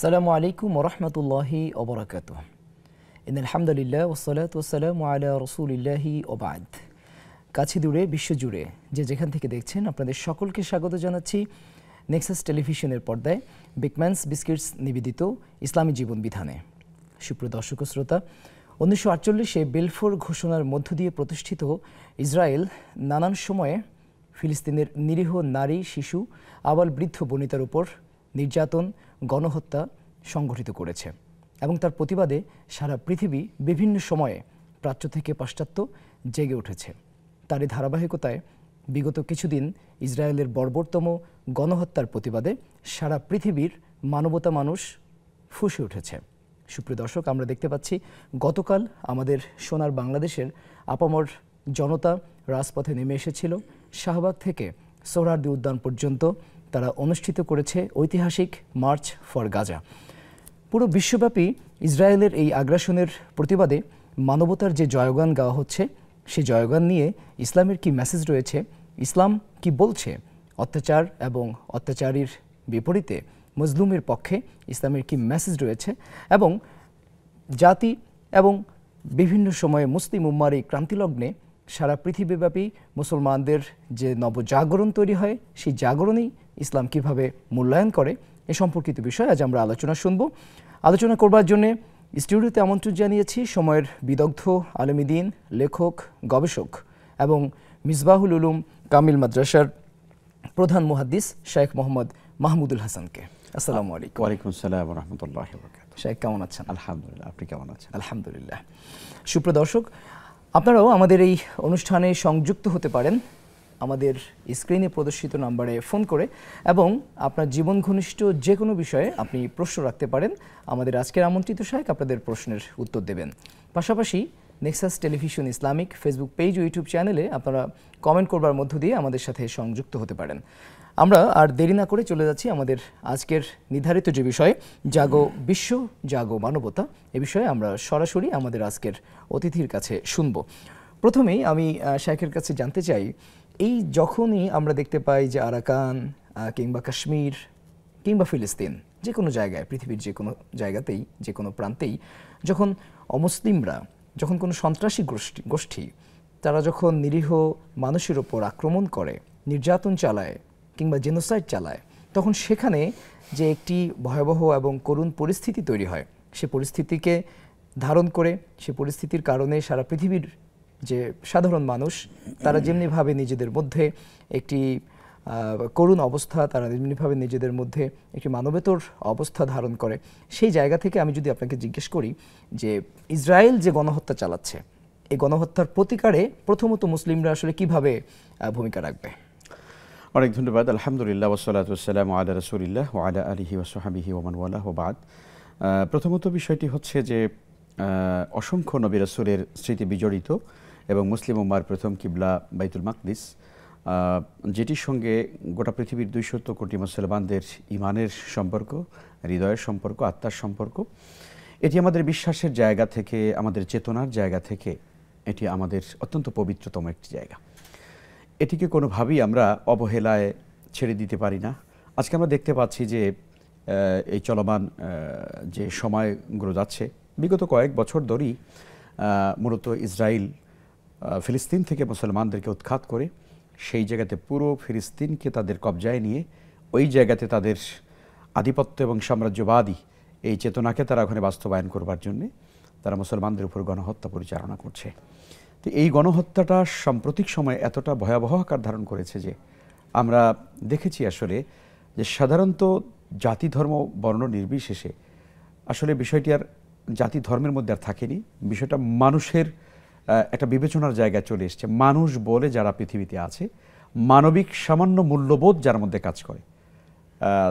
আসসালামু আলাইকুম ওয়া রাহমাতুল্লাহি ওয়া বারাকাতুহু। ইন্নাল হামদুলিল্লাহ ওয়াসসালাতু ওয়াসসালামু আলা রাসূলিল্লাহি ওয়া বা'দ। কাছে দূরে বিশ্বজুড়ে যে যেখান থেকে দেখছেন আপনাদের সকলকে স্বাগত জানাচ্ছি নেক্সাস টেলিভিশনের পর্দায় বিগম্যানস বিস্কিটস নিবেদিত ইসলামী জীবন বিধানে। সুপ্রিয় দর্শক ও শ্রোতা, 1948-এ বেলফোর ঘোষণার মধ্য দিয়ে প্রতিষ্ঠিত ইসরায়েল নানান সময়ে ফিলিস্তিনের নিরীহ নারী, শিশু, আবাল বৃদ্ধ বনিতার উপর নির্যাতন, গণহত্যা সংঘটিত করেছে এবং তার প্রতিবাদে সারা পৃথিবী বিভিন্ন সময়ে প্রাচ্য থেকে পাশ্চাত্য জেগে উঠেছে। তারই ধারাবাহিকতায় বিগত কিছুদিন ইসরায়েলের বর্বরতম গণহত্যার প্রতিবাদে সারা পৃথিবীর মানবতা মানুষ ফুঁসে উঠেছে। সুপ্রিয় দর্শক, আমরা দেখতে পাচ্ছি গতকাল আমাদের সোনার বাংলাদেশের আপামর জনতা রাজপথে নেমে এসেছিল। শাহবাগ থেকে সোহরাওয়ার্দী উদ্যান পর্যন্ত তারা অনুষ্ঠিত করেছে ঐতিহাসিক মার্চ ফর গাজা। পুরো বিশ্বব্যাপী ইসরায়েলের এই আগ্রাসনের প্রতিবাদে মানবতার যে জয়গান গাওয়া হচ্ছে, সেই জয়গান নিয়ে ইসলামের কি মেসেজ রয়েছে, ইসলাম কি বলছে, অত্যাচার এবং অত্যাচারীর বিপরীতে মজলুমের পক্ষে ইসলামের কি মেসেজ রয়েছে, এবং জাতি এবং বিভিন্ন সময়ে মুসলিম উম্মার এই ক্রান্তিলগ্নে সারা পৃথিবীব্যাপী মুসলমানদের যে নবজাগরণ তৈরি হয়, সেই জাগরণেই ইসলাম কিভাবে মূল্যায়ন করে এ সম্পর্কিত বিষয় আজ আমরা আলোচনা শুনব। আলোচনা করবার জন্যে স্টুডিওতে আমন্ত্রণ জানিয়েছি সময়ের বিদগ্ধ আলেমীদ্বীন, লেখক, গবেষক এবং মিসবাহুল উলুম কামিল মাদ্রাসার প্রধান মুহাদ্দিস শেখ মোহাম্মদ মাহমুদুল হাসানকে। আসসালামু আলাইকুম। ওয়ালাইকুম আসসালাম ওয়া রাহমাতুল্লাহি ওয়া বারাকাতুহু। শেখ কেমন আছেন? আলহামদুলিল্লাহ, আপনি কেমন আছেন? আলহামদুলিল্লাহ। সুপ্রিয় দর্শক, আপনারাও আমাদের এই অনুষ্ঠানে সংযুক্ত হতে পারেন আমাদের স্ক্রিনে প্রদর্শিত নম্বরে ফোন করে, এবং আপনার জীবন ঘনিষ্ঠ যে কোনো বিষয়ে আপনি প্রশ্ন রাখতে পারেন। আমাদের আজকের আমন্ত্রিত শায়েখ আপনাদের প্রশ্নের উত্তর দেবেন। পাশাপাশি Nexus television Islamic Facebook page ও ইউটিউব চ্যানেলে আপনারা কমেন্ট করবার মধ্য দিয়ে আমাদের সাথে সংযুক্ত হতে পারেন। আমরা আর দেরি না করে চলে যাচ্ছি আমাদের আজকের নির্ধারিত যে বিষয়, জাগো বিশ্ব, জাগো মানবতা। এ বিষয়ে আমরা সরাসরি আমাদের আজকের অতিথির কাছে শুনব। প্রথমেই আমি শায়েখের কাছে জানতে চাই, এই যখনই আমরা দেখতে পাই যে আরাকান কিংবা কাশ্মীর কিংবা ফিলিস্তিন, যে কোনো জায়গায়, পৃথিবীর যে কোনো জায়গাতেই, যে কোনো প্রান্তেই যখন অমুসলিমরা, যখন কোনো সন্ত্রাসী গোষ্ঠী তারা যখন নিরীহ মানুষের ওপর আক্রমণ করে, নির্যাতন চালায় কিংবা জেনোসাইড চালায়, তখন সেখানে যে একটি ভয়াবহ এবং করুণ পরিস্থিতি তৈরি হয়, সে পরিস্থিতিকে ধারণ করে, সে পরিস্থিতির কারণে সারা পৃথিবীর যে সাধারণ মানুষ তারা যেমনিভাবে নিজেদের মধ্যে একটি করুণ অবস্থা, তারা যেমনিভাবে নিজেদের মধ্যে একটি মানবেতর অবস্থা ধারণ করে, সেই জায়গা থেকে আমি যদি আপনাকে জিজ্ঞেস করি যে ইসরায়েল যে গণহত্যা চালাচ্ছে, এই গণহত্যার প্রতিকারে প্রথমত মুসলিমরা আসলে কিভাবে ভূমিকা রাখবে? অনেক ধন্যবাদ। আলহামদুলিল্লাহ ওয়াসসালাতু ওয়াসসালামু আলা রাসূলিল্লাহ ওয়া আলা আলিহি ওয়া সাহবিহি ওয়া মান ওয়ালাহ ওয়া বা'দ। প্রথমত বিষয়টি হচ্ছে যে অসংখ্য নবী রাসূলের স্মৃতি বিজড়িত এবং মুসলিম উম্মার প্রথম কিবলা বাইতুল মাকদিস, যেটির সঙ্গে গোটা পৃথিবীর 200 কোটি মুসলমানদের ইমানের সম্পর্ক, হৃদয়ের সম্পর্ক, আত্মার সম্পর্ক। এটি আমাদের বিশ্বাসের জায়গা থেকে, আমাদের চেতনার জায়গা থেকে এটি আমাদের অত্যন্ত পবিত্রতম একটি জায়গা। এটিকে কোনোভাবেই আমরা অবহেলায় ছেড়ে দিতে পারি না। আজকে আমরা দেখতে পাচ্ছি যে এই চলমান যে সময়গুলো যাচ্ছে, বিগত কয়েক বছর ধরেই মূলত ইসরায়েল ফিলিস্তিন থেকে মুসলমানদেরকে উৎখাত করে সেই জায়গাতে পুরো ফিলিস্তিনকে তাদের কবজায় নিয়ে ওই জায়গাতে তাদের আধিপত্য এবং সাম্রাজ্যবাদী এই চেতনাকে তারা ওখানে বাস্তবায়ন করবার জন্যে তারা মুসলমানদের উপর গণহত্যা পরিচালনা করছে। তো এই গণহত্যাটা সাম্প্রতিক সময়ে এতটা ভয়াবহ আকার ধারণ করেছে যে আমরা দেখেছি আসলে যে সাধারণত জাতি, ধর্ম, বর্ণ নির্বিশেষে আসলে বিষয়টি আর জাতি ধর্মের মধ্যে আর থাকেনি। বিষয়টা মানুষের একটা বিবেচনার জায়গায় চলে এসছে। মানুষ বলে যারা পৃথিবীতে আছে, মানবিক সামান্য মূল্যবোধ যার মধ্যে কাজ করে,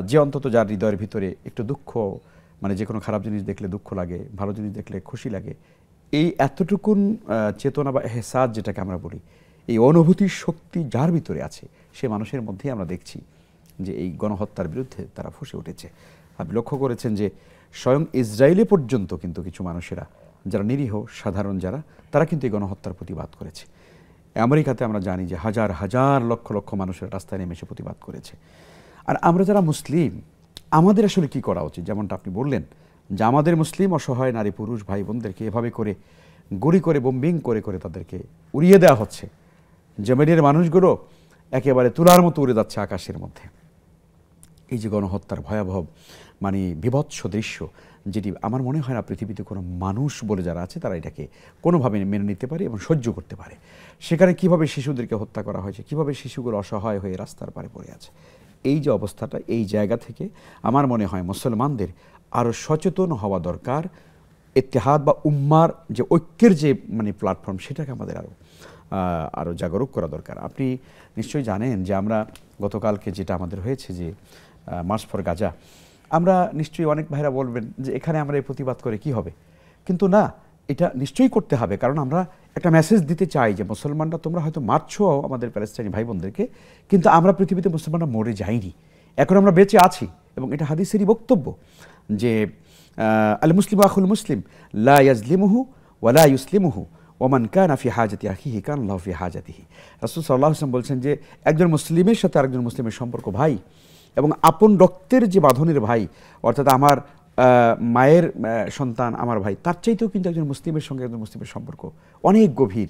যে অন্তত যার হৃদয়ের ভিতরে একটু দুঃখ, মানে যে কোনো খারাপ জিনিস দেখলে দুঃখ লাগে, ভালো জিনিস দেখলে খুশি লাগে, এই এতটুকুন চেতনা বা এহসাস যেটাকে আমরা বলি, এই অনুভূতির শক্তি যার ভিতরে আছে, সে মানুষের মধ্যেই আমরা দেখছি যে এই গণহত্যার বিরুদ্ধে তারা ফুঁসে উঠেছে। আপনি লক্ষ্য করেছেন যে স্বয়ং ইসরায়েলে পর্যন্ত কিন্তু কিছু মানুষেরা, যারা নিরীহ সাধারণ যারা, তারা কিন্তু এই গণহত্যার প্রতিবাদ করেছে। আমেরিকাতে আমরা জানি যে হাজার হাজার লক্ষ লক্ষ মানুষের রাস্তায় নেমে এসে প্রতিবাদ করেছে। আর আমরা যারা মুসলিম, আমাদের আসলে কি করা উচিত? যেমনটা আপনি বললেন যে আমাদের মুসলিম অসহায় নারী পুরুষ ভাই বোনদেরকে এভাবে করে গুলি করে বোম্বিং করে করে তাদেরকে উড়িয়ে দেওয়া হচ্ছে। জেমেনের মানুষগুলো একেবারে তুলার মতো উড়ে যাচ্ছে আকাশের মধ্যে। এই যে গণহত্যার ভয়াবহ মানে বীভৎস দৃশ্য, যেটি আমার মনে হয় না পৃথিবীতে কোনো মানুষ বলে যারা আছে তারা এটাকে কোনোভাবে মেনে নিতে পারে এবং সহ্য করতে পারে। সেখানে কিভাবে শিশুদেরকে হত্যা করা হয়েছে, কিভাবে শিশুগুলো অসহায় হয়ে রাস্তার পারে পড়ে আছে, এই যে অবস্থাটা, এই জায়গা থেকে আমার মনে হয় মুসলমানদের আরও সচেতন হওয়া দরকার। ইত্তেহাদ বা উম্মার যে ঐক্যের যে মানে প্ল্যাটফর্ম, সেটাকে আমাদের আরও জাগরুক করা দরকার। আপনি নিশ্চয়ই জানেন যে আমরা গতকালকে যেটা আমাদের হয়েছে যে মার্চ ফর গাজা, আমরা নিশ্চয়ই অনেক ভাইরা বলবেন যে এখানে আমরা এই প্রতিবাদ করে কি হবে, কিন্তু না, এটা নিশ্চয়ই করতে হবে। কারণ আমরা একটা মেসেজ দিতে চাই যে মুসলমানরা তোমরা হয়তো মারছো আমাদের প্যালেস্টাইনি ভাই বোনদেরকে, কিন্তু আমরা পৃথিবীতে মুসলমানরা মরে যাইনি, এখন আমরা বেঁচে আছি। এবং এটা হাদিসেরই বক্তব্য যে আল মুসলিম আখুল মুসলিম লা ইয়াজলিমুহু ওয়া লা ইউসলিমুহু ওমান কানা ফি হাজাতি আখিহি কানা আল্লাহু ফি হাজাতিহি। রাসূল সাল্লাল্লাহু আলাইহি ওয়াসাল্লাম বলছেন যে একজন মুসলিমের সাথে আরেকজন মুসলিমের সম্পর্ক ভাই, এবং আপন রক্তের যে বাঁধনের ভাই, অর্থাৎ আমার মায়ের সন্তান আমার ভাই, তার চাইতেও কিন্তু একজন মুসলিমের সঙ্গে একজন মুসলিমের সম্পর্ক অনেক গভীর,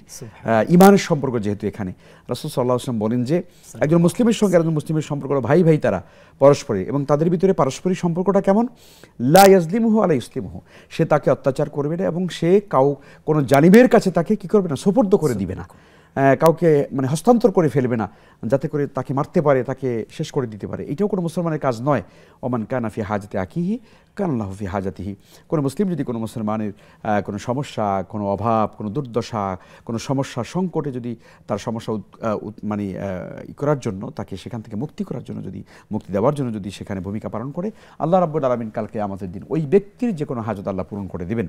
ইমানের সম্পর্ক। যেহেতু এখানে রাসূল সাল্লাল্লাহু আলাইহি ওয়াসাল্লাম বলেন যে একজন মুসলিমের সঙ্গে একজন মুসলিমের সম্পর্ক ভাই ভাই তারা পরস্পরের, এবং তাদের ভিতরে পারস্পরিক সম্পর্কটা কেমন? লা ইয়াজলিমুহু ওয়া লা ইউসলিমুহু, সে তাকে অত্যাচার করবে না এবং সে কোনো জালিমের কাছে তাকে কি করবে না, সোপর্দ করে দিবে না, কাউকে মানে হস্তান্তর করে ফেলবে না, যাতে করে তাকে মারতে পারে, তাকে শেষ করে দিতে পারে। এটাও কোনো মুসলমানের কাজ নয়। ওমান কানা ফি হাজাতি আখিহি কানা আল্লাহু ফি হাজাতিহি। কোনো মুসলিম যদি কোনো মুসলমানের কোনো সমস্যা, কোনো অভাব, কোনো দুর্দশা, কোনো সমস্যা সংকটে যদি তার সমস্যা মানে করার জন্য, তাকে সেখান থেকে মুক্তি করার জন্য, যদি মুক্তি দেওয়ার জন্য যদি সেখানে ভূমিকা পালন করে, আল্লাহ রাব্বুল আলামিন কালকে আমাদের দিন ওই ব্যক্তির যে কোনো হাজত আল্লাহ পূরণ করে দেবেন।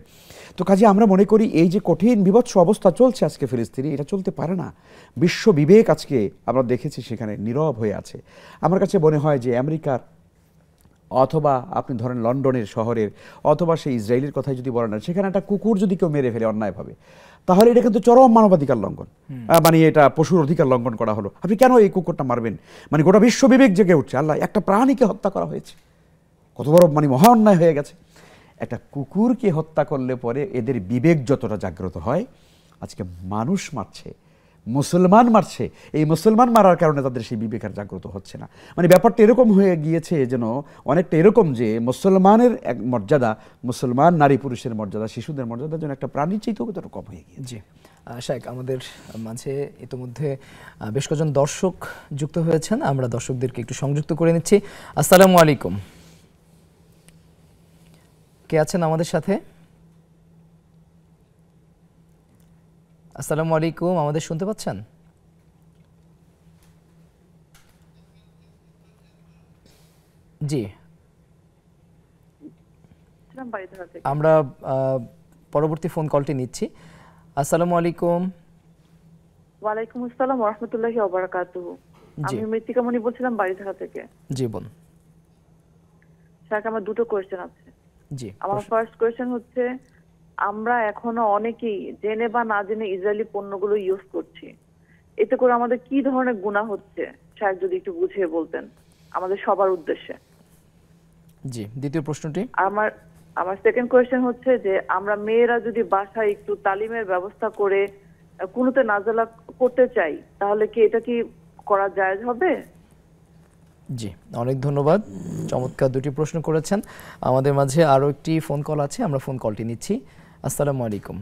তো কাজে আমরা মনে করি এই যে কঠিন বিভৎস অবস্থা চলছে আজকে ফিলিস্তিনে, এটা চলতে পারে না। বিশ্ব বিবেক আজকে আমরা দেখেছি সেখানে নীরব হয়ে আছে। আমার কাছে মনে হয় যে আমেরিকার অথবা আপনি ধরেন লন্ডনের শহরের অথবা সেই ইসরায়েলের কথাই যদি বলেন, সেখানে একটা কুকুর যদি কেউ মেরে ফেলে অন্যায়ভাবে, তাহলে এটা কিন্তু চরম মানবাধিকার লঙ্ঘন, মানে এটা পশুর অধিকার লঙ্ঘন করা হলো। আপনি কেন এই কুকুরটা মারবেন? মানে গোটা বিশ্ব বিবেক জেগে উঠছে, আল্লাহ একটা প্রাণীকে হত্যা করা হয়েছে, কত বড় মানে মহা অন্যায় হয়ে গেছে। একটা কুকুরকে হত্যা করলে পরে এদের বিবেক যতটা জাগ্রত হয়, আজকে মানুষ মারছে, মুসলমান মারছে, এই মুসলমান মারার কারণে তাদের সেই বিবেকের জাগ্রত হচ্ছে না। মানে ব্যাপারটা এরকম হয়ে গিয়েছে যেন অনেকটা এরকম যে মুসলমানের এক মর্যাদা, মুসলমান নারী পুরুষের মর্যাদা, শিশুদের মর্যাদা যেন একটা প্রাণীর চাইতেও কতটা কম হয়ে গিয়েছে। জি শাইখ, আমাদের মাঝে ইতিমধ্যে বেশ কজন দর্শক যুক্ত হয়েছেন, আমরা দর্শকদেরকে একটু সংযুক্ত করে নিচ্ছি। আসসালামু আলাইকুম, কে আছেন আমাদের সাথে? আসসালামু আলাইকুম, আমাদের শুনতে পাচ্ছেন? জি, আমরা পরবর্তী ফোন কলটি নিচ্ছি। আসসালামু আলাইকুম। ওয়ালাইকুম আসসালাম ওয়া রাহমাতুল্লাহি ওয়া বারাকাতুহু। আমি মৃত্তিকা মনি বলছিলাম বাড়িধারা থেকে। জি বোন। স্যার, আমার দুটো কোশ্চেন আছে। জি, আমার ফার্স্ট কোশ্চেন হচ্ছে, আমরা এখনো অনেকেই জেনে বা না জেনে ইসরায়েলি পণ্যগুলো ইউজ করছি, এতে করে আমাদের কি ধরনের গুনাহ হচ্ছে স্যার যদি একটু বুঝিয়ে বলতেন আমাদের সবার উদ্দেশ্যে। জি, দ্বিতীয় প্রশ্নটি। আমার সেকেন্ড কোশ্চেন হচ্ছে যে আমরা মেয়েরা যদি বাসায় একটু তালিমের ব্যবস্থা করে কুনুতে নাজালা করতে চাই, তাহলে কি এটা কি করা জায়েজ হবে? জি, অনেক ধন্যবাদ, চমৎকার দুটি প্রশ্ন করেছেন। আমাদের মাঝে আরো একটি ফোন কল আছে, আমরা ফোন কলটি নিচ্ছি। আসসালামু আলাইকুম।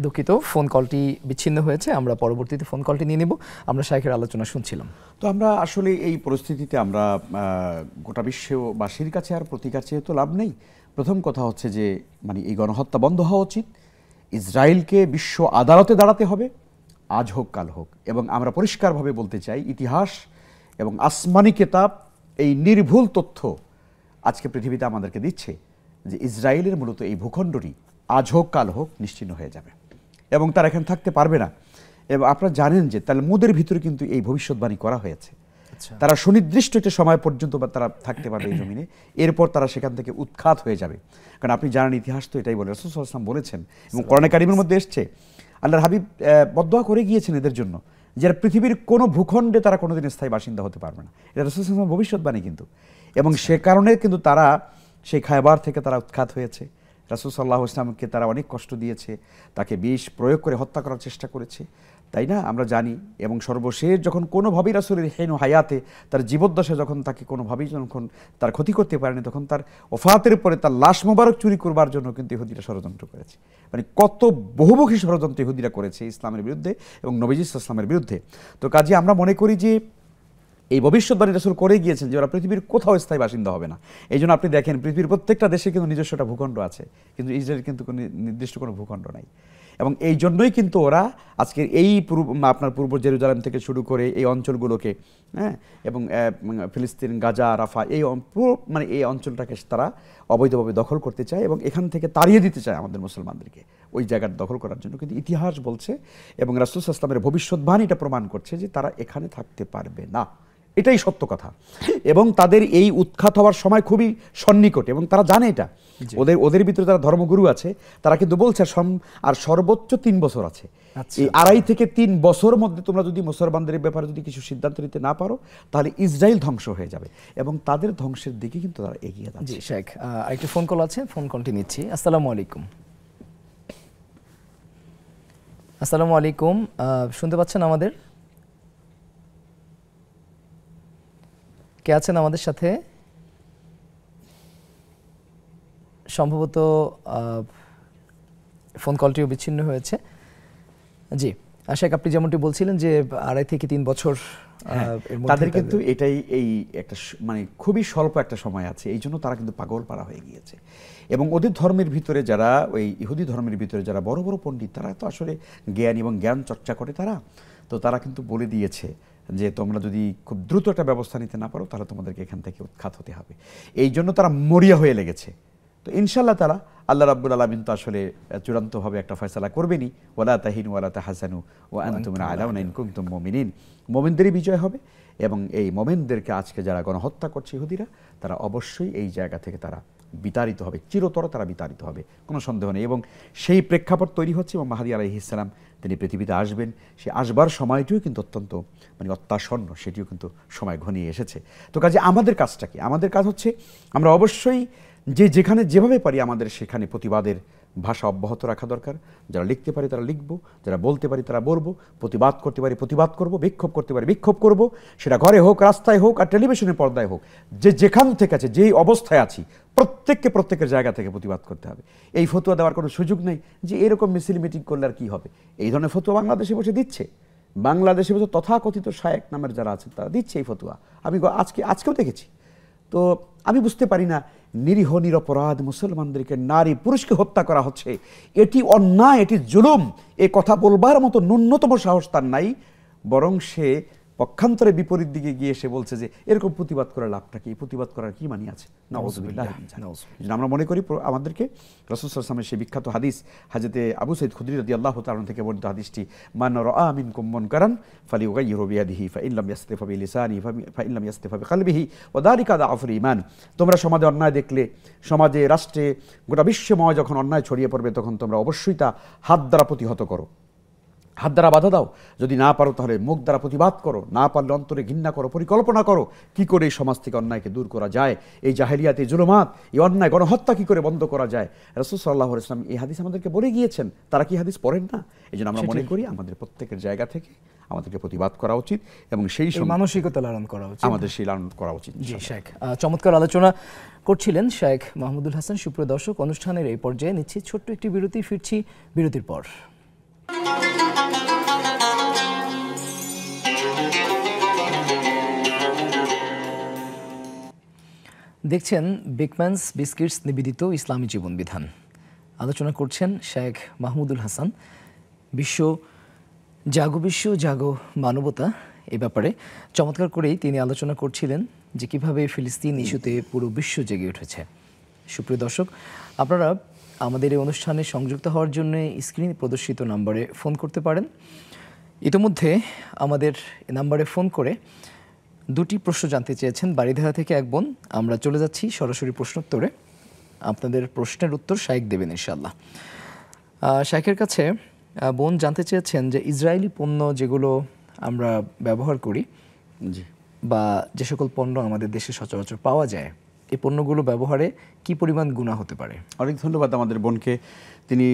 দুঃখিত, ফোন কলটি বিচ্ছিন্ন হয়েছে, আমরা পরবর্তীতে ফোন কলটি নিয়ে নেব। আমরা শাইখের আলোচনা শুনছিলাম। তো আমরা আসলে এই পরিস্থিতিতে আমরা গোটা বিশ্ববাসীর কাছে আর প্রতিকার চেয়ে তো লাভ নেই। প্রথম কথা হচ্ছে যে মানে এই গণহত্যা বন্ধ হওয়া উচিত, ইসরায়েলকে বিশ্ব আদালতে দাঁড়াতে হবে, আজ হোক কাল হোক। এবং আমরা পরিষ্কারভাবে বলতে চাই, ইতিহাস এবং আসমানি কেতাব এই নির্ভুল তথ্য আজকে পৃথিবীতে আমাদেরকে দিচ্ছে যে ইসরায়েলের মূলত এই ভূখণ্ডটি আজ হোক কাল হোক নিশ্চিহ্ন হয়ে যাবে এবং তারা এখানে থাকতে পারবে না। এবং আপনারা জানেন যে তালমুদের ভিতরে কিন্তু এই ভবিষ্যৎবাণী করা হয়েছে, তারা সুনির্দিষ্ট একটা সময় পর্যন্ত তারা থাকতে পারবে এই জমিনে, এরপর তারা সেখান থেকে উৎখাত হয়ে যাবে। কারণ আপনি জানেন ইতিহাস তো এটাই বলে, রাসূল সাল্লাল্লাহু আলাইহি ওয়াসাল্লাম বলেছেন এবং কোরআনে কারিমের মধ্যে এসছে, আল্লাহর হাবিব বদদোয়া করে গিয়েছেন এদের জন্য যারা পৃথিবীর কোনো ভূখণ্ডে তারা কোনোদিন স্থায়ী বাসিন্দা হতে পারবে না। এটা রাসূল সাল্লাল্লাহু আলাইহি ওয়াসাল্লাম ভবিষ্যৎবাণী কিন্তু। এবং সে কারণে কিন্তু তারা সেই খায়বার থেকে তারা উৎখাত হয়েছে। রাসূল সাল্লাল্লাহু আলাইহি ওয়াসাল্লামকে তারা অনেক কষ্ট দিয়েছে, তাকে বিষ প্রয়োগ করে হত্যা করার চেষ্টা করেছে, তাই না? আমরা জানি। এবং সর্বশেষ যখন কোনোভাবেই রাসূলের হেন হায়াতে তার জীবদ্দশায় যখন তাকে কোনোভাবেই যখন তার ক্ষতি করতে পারেনি, তখন তার ওফাতের পরে তার লাশ মোবারক চুরি করবার জন্য কিন্তু ইহুদিরা ষড়যন্ত্র করেছে। মানে কত বহুমুখী ষড়যন্ত্র ইহুদিরা করেছে ইসলামের বিরুদ্ধে এবং নবীজি ইসলামের বিরুদ্ধে। তো কাজে আমরা মনে করি যে এই ভবিষ্যৎবাণী রাসূল করে গিয়েছেন যে ওরা পৃথিবীর কোথাও স্থায়ী বাসিন্দা হবে না। এই জন্য আপনি দেখেন পৃথিবীর প্রত্যেকটা দেশে কিন্তু নিজস্ব একটা ভূখণ্ড আছে, কিন্তু ইসরায়েল কিন্তু কোনো নির্দিষ্ট কোনো ভূখণ্ড নাই। এবং এই জন্যই কিন্তু ওরা আজকের এই আপনার পূর্ব জেরুজালেম থেকে শুরু করে এই অঞ্চলগুলোকে, হ্যাঁ, এবং ফিলিস্তিন, গাজা, রাফা, এই মানে এই অঞ্চলটাকে তারা অবৈধভাবে দখল করতে চায় এবং এখান থেকে তাড়িয়ে দিতে চায় আমাদের মুসলমানদেরকে ওই জায়গার দখল করার জন্য। কিন্তু ইতিহাস বলছে এবং রাসূল সাল্লাল্লাহু আলাইহি ওয়াসাল্লামের ভবিষ্যৎবাণী এটা প্রমাণ করছে যে তারা এখানে থাকতে পারবে না। এটাই সত্য কথা। এবং তাদের এই উৎখাত হওয়ার সময় খুবই সন্নিকটে এবং তারা জানে এটা। ওদের ভিতরে যারা ধর্মগুরু আছে তারা কিন্তু বলছে আর সর্বোচ্চ 3 বছর আছে। এই 2.5 থেকে 3 বছর মধ্যে তোমরা যদি মুসলমানদের ব্যাপারে যদি কিছু সিদ্ধান্ত নিতে না পারো, তাহলে ইসরায়েল ধ্বংস হয়ে যাবে এবং তাদের ধ্বংসের দিকে কিন্তু তারা এগিয়ে যাচ্ছে। জি শেখ, আরেকটি ফোন কল আছে, ফোন কলটি নিচ্ছি। আসসালামু আলাইকুম। আসসালামু আলাইকুম, শুনতে পাচ্ছেন আমাদের? কে আছেন আমাদের সাথে? সম্ভবত ফোন কলটিও বিচ্ছিন্ন হয়েছে। জি আশাক, আপনি যেমনটি বলছিলেন যে 2.5 থেকে 3 বছর তাদের কিন্তু এটাই এই একটা মানে খুবই স্বল্প একটা সময় আছে, এই জন্য তারা কিন্তু পাগল পাড়া হয়ে গিয়েছে। এবং ওদের ধর্মের ভিতরে যারা ওই ইহুদি ধর্মের ভিতরে যারা বড় বড় পণ্ডিত, তারা তো আসলে জ্ঞান এবং জ্ঞান চর্চা করে তারা কিন্তু বলে দিয়েছে যে তোমরা যদি খুব দ্রুত একটা ব্যবস্থা নিতে না পারো তাহলে তোমাদেরকে এখান থেকে উৎখাত হতে হবে। এই জন্য তারা মরিয়া হয়ে লেগেছে। তো ইনশাআল্লাহ তারা আল্লাহ রাব্বুল আলামিন তো আসলে চূড়ান্তভাবে একটা ফয়সালা করবেনই। ওয়ালা তাহিনু ওয়ালা তাহজানু ওয়া আনতুম আ'লাউনা ইন কুনতুম মুমিনিন। মুমিনদেরই বিজয় হবে এবং এই মুমিনদেরকে আজকে যারা গণহত্যা করছে ইহুদিরা, তারা অবশ্যই এই জায়গা থেকে তারা বিতাড়িত হবে, চিরতর তারা বিতাড়িত হবে, কোনো সন্দেহ নেই। এবং সেই প্রেক্ষাপট তৈরি হচ্ছে এবং মাহদী আলাইহিস সালাম তিনি পৃথিবীতে আসবেন, সে আসবার সময়টিও কিন্তু অত্যন্ত মানে অত্যাসন্ন, সেটিও কিন্তু সময় ঘনিয়ে এসেছে। তো কাজে আমাদের কাজটা কি? আমাদের কাজ হচ্ছে আমরা অবশ্যই যেখানে যেভাবে পারি আমাদের সেখানে প্রতিবাদের ভাষা অব্যাহত রাখা দরকার। যারা লিখতে পারি তারা লিখবো, যারা বলতে পারি তারা বলবো, প্রতিবাদ করতে পারি প্রতিবাদ করব, বিক্ষোভ করতে পারি বিক্ষোভ করব, সেটা ঘরে হোক, রাস্তায় হোক, আর টেলিভিশনের পর্দায় হোক। যেখান থেকে আছে, যেই অবস্থায় আছি, প্রত্যেকের জায়গা থেকে প্রতিবাদ করতে হবে। এই ফতোয়া দেওয়ার কোনো সুযোগ নেই যে এরকম মিছিল মিটিং করলে আর কী হবে। এই ধরনের ফতোয়া বাংলাদেশে বসে দিচ্ছে, বাংলাদেশে বসে তথাকথিত শায়েক নামের যারা আছে তারা দিচ্ছে এই ফতোয়া। আমি আজকেও দেখেছি। তো আমি বুঝতে পারি না, নিরীহ নিরপরাধ মুসলমানদেরকে, নারী পুরুষকে হত্যা করা হচ্ছে, এটি অন্যায়, এটি জুলুম, এ কথা বলবার মতো ন্যূনতম সাহস তার নাই। বরং সে পক্ষান্তরে বিপরীত দিকে গিয়ে সে বলছে যে এরকম প্রতিবাদ করার লাভটা কি, প্রতিবাদ করার কি মানি আছে? নাউযুবিল্লাহ। আমরা মনে করি আমাদেরকে রাসূল সাল্লাল্লাহু আলাইহি ওয়াসাল্লামের সেই বিখ্যাত হাদিস, হযরতে আবু সাঈদ খুদরী রাদিয়াল্লাহু তাআলা থেকে বর্ণিত হাদিসটি, মান রাআ মিনকুম মুনকারান ফালিয়ুগাইয়িরু বিয়াদিহি ফাইন লাম ইয়াসতাফি বিলিসানিহি ফাইন লাম ইয়াসতাফি বিকলবিহি ওয়া যালিকা যাফুল ঈমান। তোমরা সমাজে অন্যায় দেখলে, সমাজে, রাষ্ট্রে, গোটা বিশ্বময় যখন অন্যায় ছড়িয়ে পড়বে, তখন তোমরা অবশ্যই তা হাত দ্বারা প্রতিহত করো, হাত দ্বারা বাধা দাও। যদি না পারো তাহলে মুখ দ্বারা প্রতিবাদ করো, না পারলে অন্তরে ঘৃণা করো, পরিকল্পনা করো কি করে এই সমাজ থেকে অন্যায়কে দূর করা যায়, এই জাহেলিয়াত, এই জুলুমাত, এই অন্যায় গণহত্যা কি করে বন্ধ করা যায়। রাসূল সাল্লাল্লাহু আলাইহি ওয়াসাল্লাম এই হাদিস আমাদেরকে বলে গিয়েছেন। তারা কি হাদিস পড়েন না? এই জন্য আমরা মনে করি আমাদের প্রত্যেকের জায়গা থেকে আমাদেরকে প্রতিবাদ করা উচিত এবং সেই মানসিকতা লালন করা উচিত, আমাদের সেই লালন করা উচিত। জি শেখ, চমৎকার আলোচনা করছিলেন শেখ মাহমুদুল হাসান। সুপ্রিয় দর্শক, অনুষ্ঠানের এই পর্যায়ে নিচ্ছি ছোট্ট একটি বিরতি, ফিরছি বিরতির পর। দেখছেন বিগম্যানস বিস্কিটস নিবেদিত ইসলামী জীবন বিধান। আলোচনা করছেন শেখ মাহমুদুল হাসান। বিশ্ব জাগো মানবতা, এই ব্যাপারে চমৎকার করেই তিনি আলোচনা করছিলেন যে কিভাবে ফিলিস্তিন ইস্যুতে পুরো বিশ্ব জেগে উঠেছে। সুপ্রিয় দর্শক, আপনারা আমাদের এই অনুষ্ঠানে সংযুক্ত হওয়ার জন্য স্ক্রিনে প্রদর্শিত নম্বরে ফোন করতে পারেন। ইতিমধ্যে আমাদের নাম্বারে ফোন করে দুটি প্রশ্ন জানতে চেয়েছেন বাড়িধারা থেকে এক বোন। আমরা চলে যাচ্ছি সরাসরি প্রশ্নোত্তরে। আপনাদের প্রশ্নের উত্তর শাইখ দেবেন ইনশাআল্লাহ। শাইখের কাছে বোন জানতে চেয়েছেন যে ইসরায়েলি পণ্য যেগুলো আমরা ব্যবহার করি জি। বা যে সকল পণ্য আমাদের দেশে সচরাচর পাওয়া যায়, এই পণ্যগুলো ব্যবহারে কি পরিমাণ গুনাহ হতে পারে? অনেক ধন্যবাদ আমাদের বোনকে। তিনি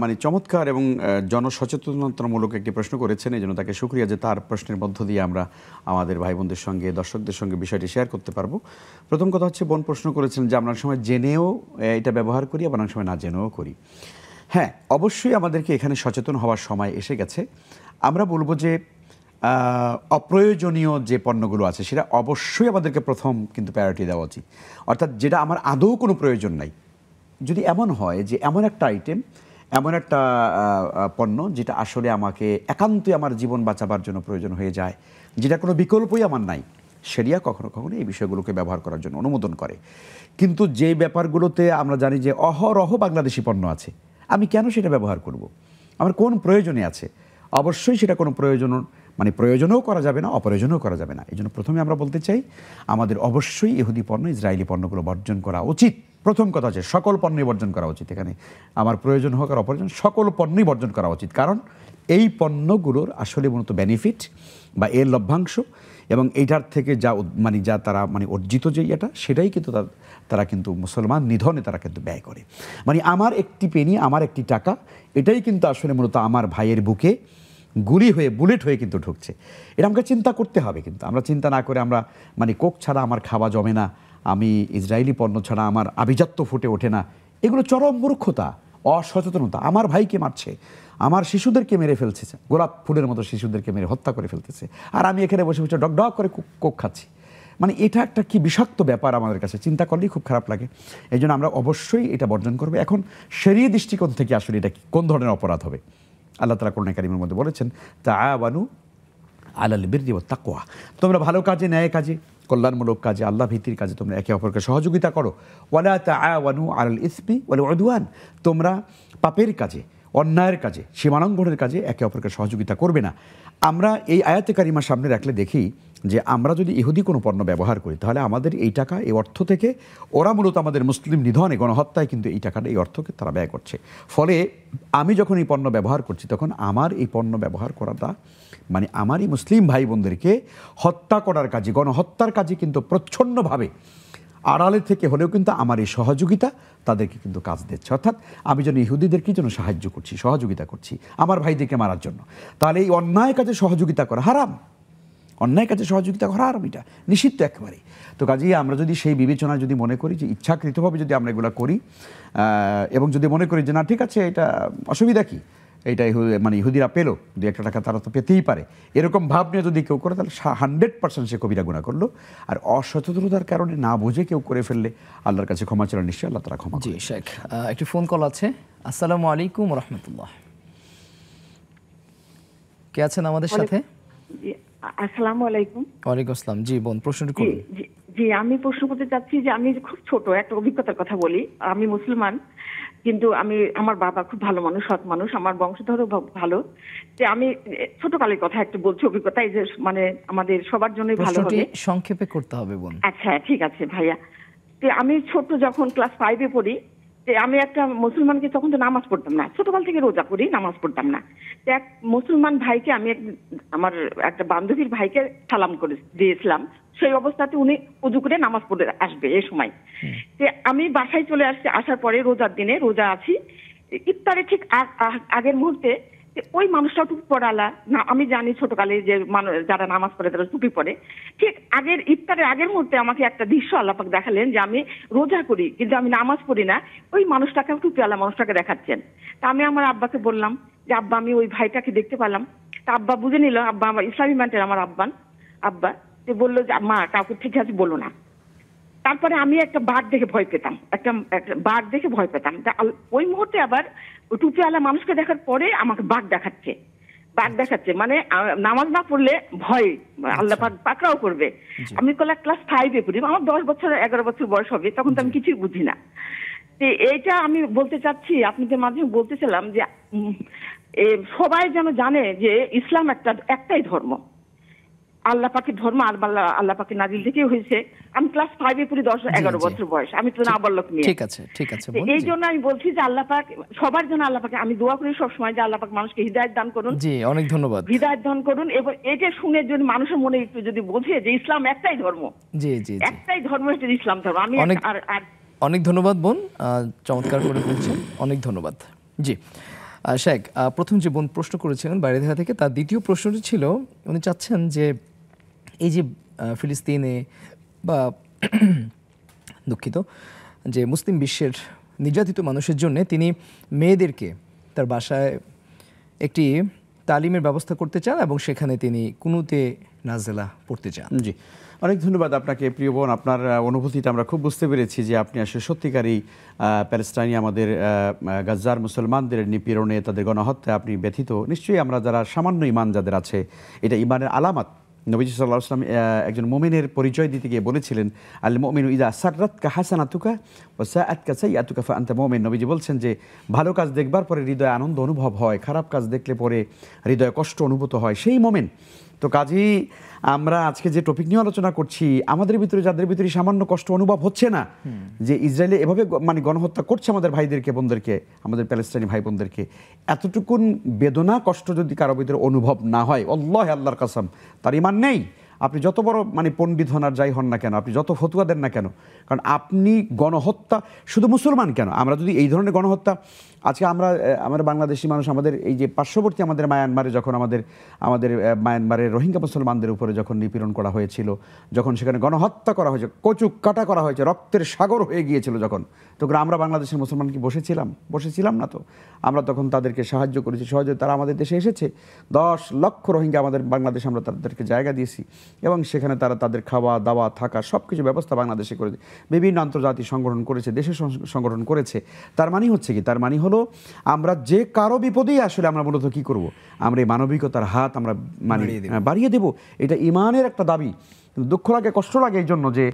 মানে চমৎকার এবং জনসচেতনতামূলক একটি প্রশ্ন করেছেন, এই জন্য তাকে শুকরিয়া যে তার প্রশ্নের মধ্য দিয়ে আমরা আমাদের ভাই বোনদের সঙ্গে, দর্শকদের সঙ্গে বিষয়টি শেয়ার করতে পারবো। প্রথম কথা হচ্ছে, বোন প্রশ্ন করেছেন যে আমরা অনেক সময় জেনেও এটা ব্যবহার করি, আবার অনেক সময় না জেনেও করি। হ্যাঁ, অবশ্যই আমাদেরকে এখানে সচেতন হওয়ার সময় এসে গেছে। আমরা বলবো যে অপ্রয়োজনীয় যে পণ্যগুলো আছে সেটা অবশ্যই আমাদেরকে প্রথম কিন্তু প্রায়োরিটি দেওয়া উচিত। অর্থাৎ যেটা আমার আদৌ কোনো প্রয়োজন নাই, যদি এমন হয় যে এমন একটা আইটেম, এমন একটা পণ্য যেটা আসলে আমাকে একান্তই আমার জীবন বাঁচাবার জন্য প্রয়োজন হয়ে যায়, যেটা কোনো বিকল্পই আমার নাই, শরিয়া কখনো কখনো এই বিষয়গুলোকে ব্যবহার করার জন্য অনুমোদন করে। কিন্তু যে ব্যাপারগুলোতে আমরা জানি যে অহরহ বাংলাদেশি পণ্য আছে, আমি কেন সেটা ব্যবহার করব? আমার কোন প্রয়োজনে আছে? অবশ্যই সেটা কোনো প্রয়োজনেও করা যাবে না, অপ্রয়োজনেও করা যাবে না। এই জন্য প্রথমে আমরা বলতে চাই, আমাদের অবশ্যই ইহুদি পণ্য, ইসরায়েলি পণ্যগুলো বর্জন করা উচিত। প্রথম কথা হচ্ছে সকল পণ্যই বর্জন করা উচিত। এখানে আমার প্রয়োজন হোক আর অপ্রয়োজন, সকল পণ্যই বর্জন করা উচিত। কারণ এই পণ্যগুলোর আসলে মূলত বেনিফিট বা এর লভ্যাংশ এবং এইটার থেকে যা তারা অর্জিত যে এটা, সেটাই কিন্তু তারা কিন্তু মুসলমান নিধনে তারা কিন্তু ব্যয় করে। আমার একটি পেনি, আমার একটি টাকা, এটাই কিন্তু আসলে মূলত আমার ভাইয়ের বুকে গুলি হয়ে, বুলেট হয়ে কিন্তু ঢুকছে। এটা আমাকে চিন্তা করতে হবে। কিন্তু আমরা চিন্তা না করে আমরা কোক ছাড়া আমার খাওয়া জমে না, আমি ইসরায়েলি পণ্য ছাড়া আমার আভিজাত্য ফুটে ওঠে না, এগুলো চরম মূর্খতা, অসচেতনতা। আমার ভাইকে মারছে, আমার শিশুদেরকে মেরে ফেলছে, গোলাপ ফুলের মতো শিশুদেরকে মেরে হত্যা করে ফেলতেছে, আর আমি এখানে বসে বসে ডক ডক করে কোক খাচ্ছি। এটা একটা কি বিষাক্ত ব্যাপার, আমাদের কাছে চিন্তা করলেই খুব খারাপ লাগে। এই জন্য আমরা অবশ্যই এটা বর্জন করবো। এখন শরীয়ত দৃষ্টিকোণ থেকে আসলে এটা কোন ধরনের অপরাধ হবে? আল্লাহ তাআলা কোরআন কারীমের মধ্যে বলেছেন, তাআওয়ানু আলাল বিররি ওয়াত তাকওয়া, তোমরা ভালো কাজে, ন্যায় কাজে, কল্যাণমূলক কাজে, আল্লাহ ভীতির কাজে তোমরা একে অপরকে সহযোগিতা করো। ওয়ালা তাআওয়ানু আলাল ইসমি ওয়াল উদওয়ান, তোমরা পাপের কাজে, অন্যায়ের কাজে, সীমালঙ্ঘনের কাজে একে অপরকে সহযোগিতা করবে না। আমরা এই আয়াতে কারিমা সামনে রাখলে দেখি যে আমরা যদি ইহুদি কোনো পণ্য ব্যবহার করি, তাহলে আমাদের এই টাকা, এই অর্থ থেকে ওরা মূলত আমাদের মুসলিম নিধনে, গণহত্যায় কিন্তু এই টাকাটা, এই অর্থকে তারা ব্যয় করছে। ফলে আমি যখন এই পণ্য ব্যবহার করছি, তখন আমার এই পণ্য ব্যবহার করাটা আমারই মুসলিম ভাই বোনদেরকে হত্যা করার কাজে, গণহত্যার কাজে কিন্তু প্রচ্ছন্নভাবে আড়ালে থেকে হলেও কিন্তু আমার এই সহযোগিতা তাদেরকে কিন্তু কাজ দিচ্ছে। অর্থাৎ আমি যেন ইহুদিদেরকে যেন সাহায্য করছি, সহযোগিতা করছি আমার ভাইদেরকে মারার জন্য। তাহলে এই অন্যায় কাজে সহযোগিতা করা হারাম, অন্যায় কাজে সহযোগিতা করা হারাম, এটা নিষিদ্ধ একেবারে। তো কাজেই আমরা যদি সেই বিবেচনায় যদি মনে করি যে ইচ্ছাকৃতভাবে যদি আমরা এগুলো করি, এবং যদি মনে করি যে না ঠিক আছে, এটা অসুবিধা কি, এইটা ইহুদিরা পেলো, 2-1 টাকা তারা তো পেতেই পারে, এরকম ভাব নিয়ে যদি কেউ করে, তাহলে 100% সে কবিরা গুনাহ করলো। আর অসচেতনতার কারণে না বুঝে কেউ করে ফেললে আল্লাহর কাছে ক্ষমা চাইলে নিশ্চয়ই আল্লাহ তাআলা ক্ষমা করবেন। জি শেখ, একটি ফোন কল আছে। আসসালামু আলাইকুম ওয়া রাহমাতুল্লাহ। কে আছেন আমাদের সাথে? আসসালামু আলাইকুম। ওয়ালাইকুম আসসালাম। জি বোন, প্রশ্নটি করুন। জি, আমি প্রশ্ন করতে চাচ্ছি যে আমি খুব ছোট একটা অভিজ্ঞতার কথা বলি। আমি মুসলমান, কিন্তু আমার বাবা খুব ভালো মানুষ, সৎ মানুষ, আমার বংশধরও ভালো। যে আমি ছোটকালের কথা একটু বলছি, অভিজ্ঞতা, এই যে আমাদের সবার জন্যই ভালো হবে। সংক্ষেপে করতে হবে বোন। আচ্ছা ঠিক আছে ভাইয়া। আমি ছোট যখন ক্লাস 5-এ পড়ি, আমি একটা মুসলমানকে, তখন তো নামাজ পড়তাম না, ছোটকাল থেকে রোজা করি, নামাজ পড়তাম না। এক মুসলমান ভাইকে আমি আমার একটা বান্ধবীর ভাইকে সালাম করে দিয়েছিলাম। সেই অবস্থাতে উনি উযু করে নামাজ পড়ে আসবে এই সময়। আমি বাসায় চলে আসছি, আসার পরে রোজার দিনে রোজা আছি, ইফতারে ঠিক আগের মুহূর্তে ওই মানুষটা টুপি পরালা না, আমি জানি ছোটকালে যে যারা নামাজ পড়ে তারা টুপি পরে, ঠিক ইফতারের আগের মুহূর্তে আমাকে একটা দৃশ্য আল্লাহ পাক দেখালেন যে আমি রোজা করি কিন্তু আমি নামাজ পড়ি না, ওই মানুষটাকে, টুপিওয়ালা মানুষটাকে দেখাচ্ছেন। তা আমি আমার আব্বাকে বললাম যে আব্বা, আমি ওই ভাইটাকে দেখতে পেলাম। তা আব্বা বুঝে নিল, আব্বা আমার ইসলামী মান্টের আমার আব্বা বললো যে মা, কাউকে ঠিক আছে বলো না। তারপরে আমি একটা বাঘ দেখে ভয় পেতাম, একটা বাঘ দেখে ভয় পেতাম। ওই মুহূর্তে আবার টুপিওয়ালা মানুষকে দেখার পরে আমাকে বাঘ দেখাচ্ছে, নামাজ না পড়লে ভয়, আল্লাহ পাক পাকড়াও করবে। আমি ক্লাস 5-এ পড়ি, আমার 10-11 বছর বয়স হবে, তখন তো আমি কিছুই বুঝি না। এইটা আমি বলতে চাচ্ছি, আপনাদের মাধ্যমে বলতেছিলাম যে সবাই যেন জানে যে ইসলাম একটাই ধর্ম। আল্লাহ পাকের ধর্ম আর আল্লাহ পাকের নাজিল থেকেই হয়েছে। আমি ক্লাস 5-এ পড়ি, 10-11 জি। বছর বয়স, আমি তো নাবালক নিয়ে। ঠিক আছে, ঠিক আছে বোন। এই জি। জন্য আমি বলছি যে আল্লাহ পাক সবার জন্য, আল্লাহ পাকে আমি দোয়া করি সবসময় যে আল্লাহ পাক মানুষকে হিদায়াত দান করুন, জি, অনেক ধন্যবাদ। হৃদায়ত দান করুন। এবং এটা শুনে যদি মানুষের মনে একটু যদি বোঝে যে ইসলাম একটাই ধর্ম, জি জি জি, একটাই ধর্ম হচ্ছে ইসলাম ধর্ম। আমি অনেক- আর অনেক ধন্যবাদ বোন, চমৎকার করে বলছেন, অনেক ধন্যবাদ। জি শেখ, প্রথম যে বোন প্রশ্ন করেছিলেন বাইরে দেখা থেকে, তার দ্বিতীয় প্রশ্নটি ছিল উনি চাচ্ছেন যে এই যে ফিলিস্তিনে বা দুঃখিত, যে মুসলিম বিশ্বের নির্যাতিত মানুষের জন্য তিনি মেয়েদেরকে তার বাসায় একটি তালিমের ব্যবস্থা করতে চান এবং সেখানে তিনি কুনুতে নাজেলা পড়তে চান। জি, অনেক ধন্যবাদ আপনাকে প্রিয় বোন। আপনার অনুভূতিটা আমরা খুব বুঝতে পেরেছি যে আপনি আসলে সত্যিকারই প্যালেস্টাইনি আমাদের গাজ্জার মুসলমানদের নিপীড়নে, তাদের গণহত্যায় আপনি ব্যথিত। নিশ্চয়ই আমরা যারা সামান্য ইমান যাদের আছে, এটা ইমানের আলামত। নবীজি সাল্লাল্লাহু আলাইহি ওয়াসাল্লাম একজন মুমিনের পরিচয় দিতে গিয়ে বলেছিলেন, আল মুমিনু ইযা সাররাতকা হাসানাতুকা ওয়া সাআতকা সাইয়্যাতুকা ফা আনতা মুমিন। নবীজি বলছেন যে ভালো কাজ দেখবার পরে হৃদয়ে আনন্দ অনুভব হয়, খারাপ কাজ দেখলে পরে হৃদয়ে কষ্ট অনুভূত হয়, সেই মুমিন। তো কাজেই আমরা আজকে যে টপিক নিয়ে আলোচনা করছি, আমাদের ভিতরে যাদের ভিতরে সামান্য কষ্ট অনুভব হচ্ছে না যে ইসরায়েলে এভাবে মানে গণহত্যা করছে আমাদের ভাইদেরকে, বোনদেরকে, আমাদের প্যালেস্টাইনি ভাই বোনদেরকে, এতটুকুন বেদনা কষ্ট যদি কারো ভিতরে অনুভব না হয়, আল্লাহ আল্লাহর কসম তার ঈমান নেই। আপনি যত বড় মানে পণ্ডিত হন আর যাই হন না কেন, আপনি যত ফতুয়া দেন না কেন, কারণ আপনি গণহত্যা শুধু মুসলমান কেন, আমরা যদি এই ধরনের গণহত্যা আজকে আমরা বাংলাদেশি মানুষ, আমাদের এই যে পার্শ্ববর্তী আমাদের মায়ানমারে যখন আমাদের মায়ানমারের রোহিঙ্গা মুসলমানদের উপরে যখন নিপীড়ন করা হয়েছিল, যখন সেখানে গণহত্যা করা হয়েছে, কচুক কাটা করা হয়েছে, রক্তের সাগর হয়ে গিয়েছিল যখন, তখন আমরা বাংলাদেশের মুসলমান কি বসেছিলাম না? তো আমরা তখন তাদেরকে সাহায্য করেছি, সহজে তারা আমাদের দেশে এসেছে। 10 লক্ষ রোহিঙ্গা আমাদের বাংলাদেশে, আমরা তাদেরকে জায়গা দিয়েছি এবং সেখানে তারা তাদের খাওয়া দাওয়া থাকা সব কিছু ব্যবস্থা বাংলাদেশে করেছে। বিভিন্ন আন্তর্জাতিক সংগঠন করেছে, দেশের সংগঠন করেছে। তার মানে হচ্ছে কি, তার মানে হলো আমরা যে কারো বিপদেই আসলে আমরা মূলত কি করব, আমরা এই মানবিকতার হাত আমরা মানে বাড়িয়ে দেব। এটা ইমানের একটা দাবি। দুঃখ লাগে, কষ্ট লাগে এই জন্য যে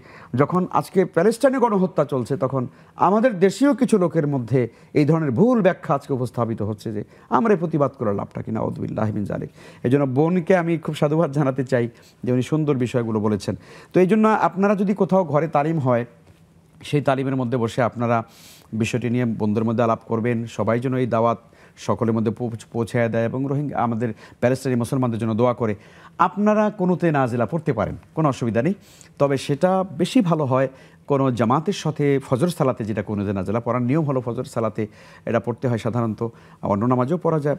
যখন আজকে প্যালেস্টাইনে গণহত্যা চলছে, তখন আমাদের দেশীয় কিছু লোকের মধ্যে এই ধরনের ভুল ব্যাখ্যা আজকে উপস্থাপিত হচ্ছে যে আমরা এই প্রতিবাদ করার লাভটা কিনা, আউযুবিল্লাহি মিন যালিক। এই জন্য বোনকে আমি খুব সাধুবাদ জানাতে চাই যে উনি সুন্দর বিষয়গুলো বলেছেন। তো এই জন্য আপনারা যদি কোথাও ঘরে তালিম হয়, সেই তালিমের মধ্যে বসে আপনারা বিষয়টি নিয়ে বন্ধুদের মধ্যে আলাপ করবেন, সবাই যেন এই দাওয়াত সকলের মধ্যে পৌঁছায় দেয় এবং রোহিঙ্গা আমাদের প্যালেস্টাইনি মুসলমানদের জন্য দোয়া করে। আপনারা কোনোতে নাজিলা পড়তে পারেন, কোনো অসুবিধা নেই। তবে সেটা বেশি ভালো হয় কোনো জামাতের সাথে ফজর সালাতে, যেটা কোনোতে নাজিলা পড়ার নিয়ম হলো ফজর সালাতে এটা পড়তে হয় সাধারণত, অন্য নামাজেও পড়া যায়,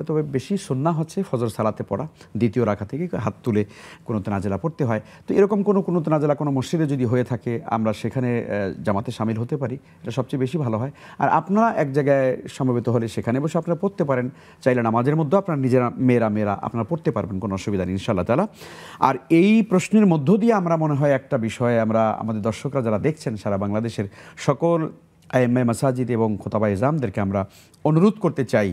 তবে বেশি সুন্নাহ হচ্ছে ফজর সালাতে পড়া, দ্বিতীয় রাখা থেকে হাত তুলে কোনোতে নাজিলা পড়তে হয়। তো এরকম কোনোতে নাজিলা কোনো মসজিদে যদি হয়ে থাকে, আমরা সেখানে জামাতে শামিল হতে পারি, এটা সবচেয়ে বেশি ভালো হয়। আর আপনারা এক জায়গায় সমবেত হলে সেখানে বসে আপনারা পড়তে পারেন, চাইলে নামাজের মধ্যেও আপনারা নিজেরা মেয়েরা আপনারা পড়তে পারবেন, কোনো অসুবিধা নেই ইনশাআল্লাহ তাআলা। আর এই প্রশ্নের মধ্য দিয়ে আমরা মনে হয় একটা বিষয়ে আমরা আমাদের দর্শকরা যারা দেখছেন সারা বাংলাদেশের সকল আইম্মায়ে মাসাজিদ এবং খোতাবা ইজামদেরকে আমরা অনুরোধ করতে চাই,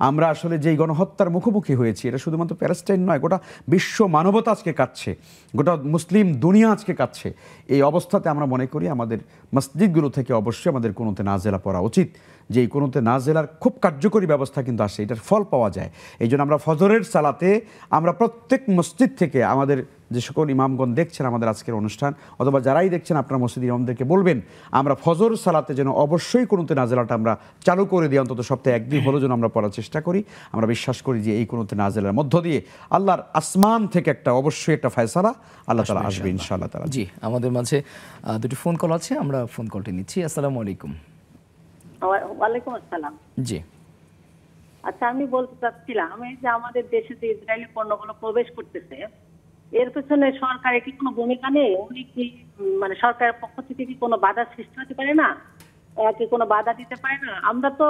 আমরা আসলে যেই গণহত্যার মুখোমুখি হয়েছি, এটা শুধুমাত্র প্যালেস্টাইন নয়, গোটা বিশ্ব মানবতা আজকে কাঁদছে, গোটা মুসলিম দুনিয়া আজকে কাঁদছে। এই অবস্থাতে আমরা মনে করি আমাদের মসজিদগুলো থেকে অবশ্যই আমাদের কোনোতে নাজেলা পড়া উচিত। যে এই কোনোতে নাজেলার খুব কার্যকরী ব্যবস্থা কিন্তু আসে, এটার ফল পাওয়া যায়। এই জন্য আমরা ফজরের সালাতে আমরা প্রত্যেক মসজিদ থেকে আমাদের যে সকল ইমামগণ দেখছেন আমাদের আজকের অনুষ্ঠান, অথবা যারাই দেখছেন আপনারা মসজিদ ইমামদেরকে বলবেন আমরা ফজর সালাতে যেন অবশ্যই কোনোতে নাজেলাটা আমরা চালু করে দিই, অন্তত সপ্তাহে একদিন হলো যেন আমরা পড়ার চেষ্টা করি। আমরা বিশ্বাস করি যে এই কোনোতে নাজেলার মধ্য দিয়ে আল্লাহর আসমান থেকে অবশ্যই একটা ফয়সালা আল্লাহ তাআলা আসবে ইনশাআল্লাহ তাআলা। জি, আমাদের মাঝে দুটি ফোন কল আছে, আমরা ফোন কলটি নিচ্ছি। আসসালামু আলাইকুম। ওয়ালাইকুম আসসালাম। জি, আচ্ছা, আমি বলতে চাচ্ছিলাম এই যে আমাদের দেশে যে ইসরায়েলি পণ্যগুলো প্রবেশ করতেছে, এর পেছনে সরকারের কি কোনো ভূমিকা নেই? উনি কি মানে সরকারের পক্ষ থেকে কি কোনো বাধা সৃষ্টি হতে পারে না? কি কোনো বাধা দিতে পারে না? আমরা তো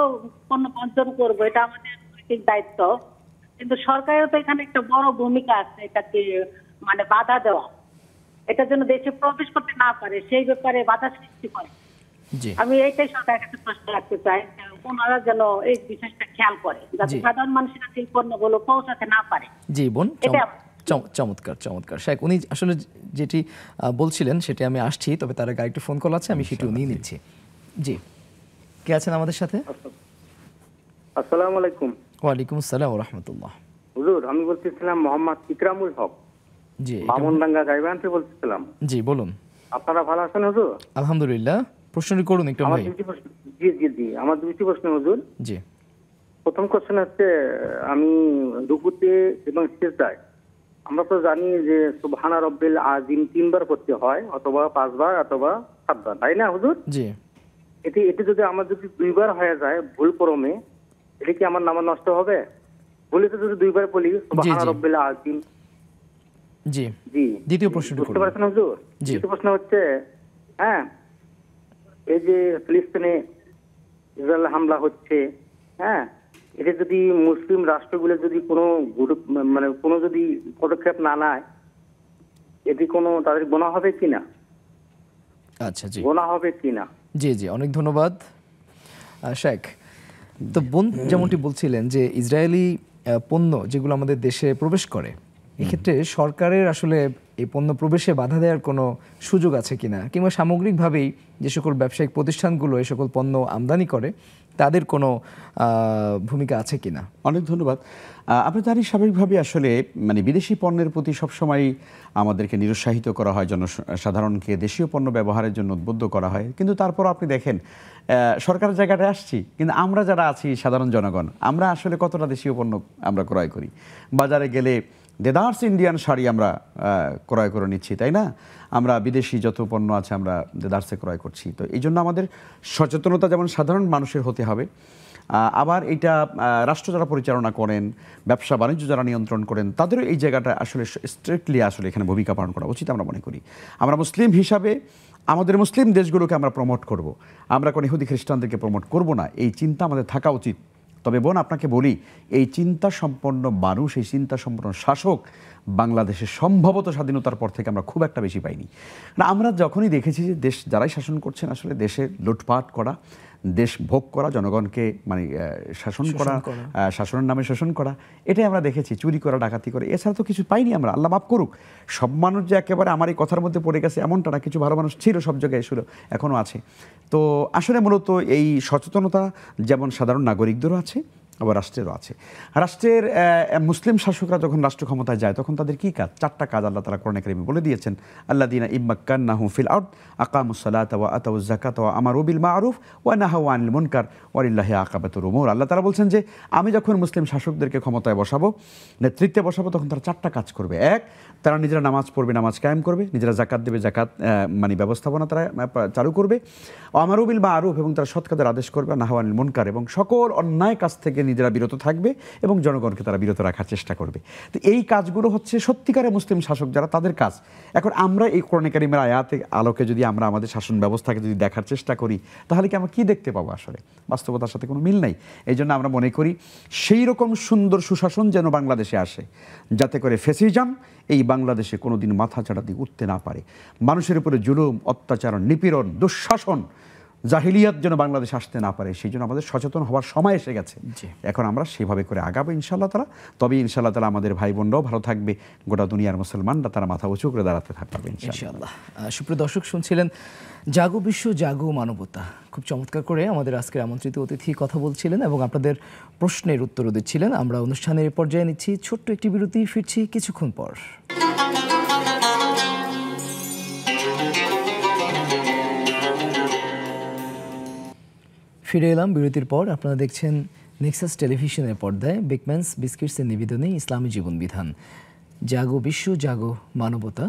পণ্য বর্জন করবো, এটা আমাদের নৈতিক দায়িত্ব, কিন্তু সরকারের তো এখানে একটা বড় ভূমিকা আছে, এটাকে মানে বাধা দেওয়া, এটা যেন দেশে প্রবেশ করতে না পারে সেই ব্যাপারে বাধা সৃষ্টি করে। জি, আমি এইটাই সরকারের কাছে প্রশ্ন রাখতে চাই, ওনারা যেন এই বিষয়টা খেয়াল করে, যাতে সাধারণ মানুষের কাছে এই পণ্যগুলো পৌঁছাতে না পারে। জি বোন, এটা চমৎকার চমৎকার। শেখ, উনি আসলে যেটি বলছিলেন সেটি আমি আসছি, তবে তার আগে একটু ফোন কল আছে, আমি সেটিও নিয়ে নিচ্ছি। জি, কে আছেন আমাদের সাথে? আসসালামু আলাইকুম। ওয়ালাইকুম আসসালাম ওয়া রাহমাতুল্লাহ। হুজুর, আমি বলতেছিলাম মোহাম্মদ ইকরামুল হক। জি বামনডাঙ্গা গাইবান থেকে বলতেছিলাম। জি বলুন। আপনারা ভালো আছেন হুজুর? আলহামদুলিল্লাহ। প্রশ্নটি করুন একটু আমার ভাই। দুটি প্রশ্ন। জি জি জি, আমার দুটি প্রশ্ন হুজুর। জি প্রথম কোশ্চেন হচ্ছে, আমি রুকুতে এবং সিজদায় আমরা তো জানি যে সুবহানা রব্বিল আযীম 3 বার করতে হয়, অথবা 5 বার অথবা 7 বার, তাই না হুজুর? জি এটি যদি আমার যদি 2 বার হয়ে যায় ভুল ক্রমে, এটা কি আমার নামাজ নষ্ট হবে? ভুলে তো যদি 2 বার বলি সুবহানা জি। রব্বিল আযীম। জি জি, দ্বিতীয় প্রশ্নটি বুঝতে করুন। পারছেন হুজুর? জি। দ্বিতীয় প্রশ্ন হচ্ছে, হ্যাঁ, এই যে ফিলিস্তিনে ইসরায়েল হামলা হচ্ছে, হ্যাঁ, এটা যদি মুসলিম রাষ্ট্রগুলো যদি কোনো মানে কোনো যদি পদক্ষেপ না নেয়, এটি কোনো তাদের গোনা হবে কিনা? আচ্ছা জি গোনা হবে কিনা? জি জি অনেক ধন্যবাদ শেখ। তো বোন যেমনটি বলছিলেন যে ইসরায়েলি পণ্য যেগুলো আমাদের দেশে প্রবেশ করে, এক্ষেত্রে সরকারের আসলে এই পণ্য প্রবেশে বাধা দেওয়ার কোনো সুযোগ আছে কিনা, কিংবা সামগ্রিকভাবেই যে সকল ব্যবসায়িক প্রতিষ্ঠানগুলো এই সকল পণ্য আমদানি করে তাদের কোনো ভূমিকা আছে কিনা? অনেক ধন্যবাদ। আমরা জানি স্বাভাবিকভাবে আসলে মানে বিদেশি পণ্যের প্রতি সবসময় আমাদেরকে নিরুৎসাহিত করা হয়, জনসাধারণকে দেশীয় পণ্য ব্যবহারের জন্য উদ্বুদ্ধ করা হয়। কিন্তু তারপর আপনি দেখেন সরকারের জায়গাটায় আসছি, কিন্তু আমরা যারা আছি সাধারণ জনগণ, আমরা আসলে কতটা দেশীয় পণ্য আমরা ক্রয় করি? বাজারে গেলে দেদার্স ইন্ডিয়ান শাড়ি আমরা ক্রয় করে নিচ্ছি, তাই না? আমরা বিদেশি যত পণ্য আছে আমরা দেদার্সে ক্রয় করছি। তো এই জন্য আমাদের সচেতনতা যেমন সাধারণ মানুষের হতে হবে, আবার এটা রাষ্ট্র যারা পরিচালনা করেন, ব্যবসা বাণিজ্য যারা নিয়ন্ত্রণ করেন, তাদেরও এই জায়গাটা আসলে স্ট্রিক্টলি আসলে এখানে ভূমিকা পালন করা উচিত আমরা মনে করি। আমরা মুসলিম হিসাবে আমাদের মুসলিম দেশগুলোকে আমরা প্রমোট করব, আমরা কোনো ইহুদি খ্রিস্টানদেরকে প্রমোট করব না, এই চিন্তা আমাদের থাকা উচিত। তবে বোন আপনাকে বলি, এই চিন্তা সম্পন্ন মানুষ, এই চিন্তা সম্পন্ন শাসক বাংলাদেশে সম্ভবত স্বাধীনতার পর থেকে আমরা খুব একটা বেশি পাইনি। না, আমরা যখনই দেখেছি যে দেশ যারাই শাসন করছেন আসলে দেশে লুটপাট করা, দেশ ভোগ করা, জনগণকে মানে শাসন করা, শাসনের নামে শোষণ করা, এটাই আমরা দেখেছি। চুরি করা, ডাকাতি করে, এছাড়া তো কিছু পাইনি আমরা। আল্লাহ মাফ করুক, সব মানুষ যে একেবারে আমার এই কথার মধ্যে পড়ে গেছে এমনটা না, কিছু ভালো মানুষ ছিল, সব জায়গায় ছিল, এখনও আছে। তো আসলে মূলত এই সচেতনতা যেমন সাধারণ নাগরিকদেরও আছে, আবার রাষ্ট্রেরও আছে। রাষ্ট্রের মুসলিম শাসকরা যখন রাষ্ট্র ক্ষমতায় যায় তখন তাদের কী কাজ? 4টা কাজ আল্লাহ তাআলা কোরআনে কারিমে বলে দিয়েছেন। আল্লাযীনা ইম্মাক্কান্নাহুম ফিল আরদ আকামুস সালাতা ওয়া আতাউজ যাকাতা ওয়া আমারু বিল মা'রুফ ওয়া নাহাউ আনিল মুনকার ওয়া লিল্লাহি আকাবাতুল উমুর। আল্লাহ তাআলা বলছেন যে আমি যখন মুসলিম শাসকদেরকে ক্ষমতায় বসাবো, নেতৃত্বে বসাবো, তখন তারা 4টা কাজ করবে। এক, তারা নিজেরা নামাজ পড়বে, নামাজ কায়েম করবে, নিজেরা যাকাত দেবে, যাকাত মানে ব্যবস্থাপনা তারা চালু করবে, আমারু বিল মা'রুফ এবং তারা সৎ কাজের আদেশ করবে, নাহাউ আনিল মুনকার এবং সকল অন্যায় কাজ থেকে নিজেরা বিরত থাকবে এবং জনগণকে তারা বিরত রাখার চেষ্টা করবে। তো এই কাজগুলো হচ্ছে সত্যিকারের মুসলিম শাসক যারা, তাদের কাজ। এখন আমরা এই কোরআনে কারিমের আয়াতে আলোকে যদি আমরা আমাদের শাসন ব্যবস্থাকে যদি দেখার চেষ্টা করি, তাহলে কি আমরা কী দেখতে পাবো? আসলে বাস্তবতার সাথে কোনো মিল নেই। এই জন্য আমরা মনে করি সেই রকম সুন্দর সুশাসন যেন বাংলাদেশে আসে, যাতে করে ফ্যাসিজম এই বাংলাদেশে কোনো দিন মাথা চাড়া দিয়ে উঠতে না পারে। মানুষের উপরে জুলুম, অত্যাচার, নিপীড়ন, দুঃশাসন, জাহিলিয়াত যেন বাংলাদেশে আসতে না পারে, সেই জন্য আমাদের সচেতন হওয়ার সময় এসে গেছে। এখন আমরা সেভাবে করে আগাবো ইনশাআল্লাহ তাআলা। তবে ইনশাআল্লাহ তাআলা আমাদের ভাই বোনরাও ভালো থাকবে, গোটা দুনিয়ার মুসলমানরা তারা মাথা উঁচু করে দাঁড়াতে থাকবে ইনশাআল্লাহ। সুপ্রিয় দর্শক, শুনছিলেন জাগো বিশ্ব, জাগো মানবতা। খুব চমৎকার করে আমাদের আজকের আমন্ত্রিত অতিথি কথা বলছিলেন এবং আপনাদের প্রশ্নের উত্তরও দিচ্ছিলেন। আমরা অনুষ্ঠানের পর্যায়ে নিচ্ছি ছোট্ট একটি বিরতি, ফিরছি কিছুক্ষণ পর। ফিরে এলাম বিরতির পর। আপনারা দেখছেন নেক্সাস টেলিভিশনের পর্দায় বেকম্যানস বিস্কিটসের নিবেদনে ইসলামী জীবন বিধান, জাগো বিশ্ব, জাগো মানবতা।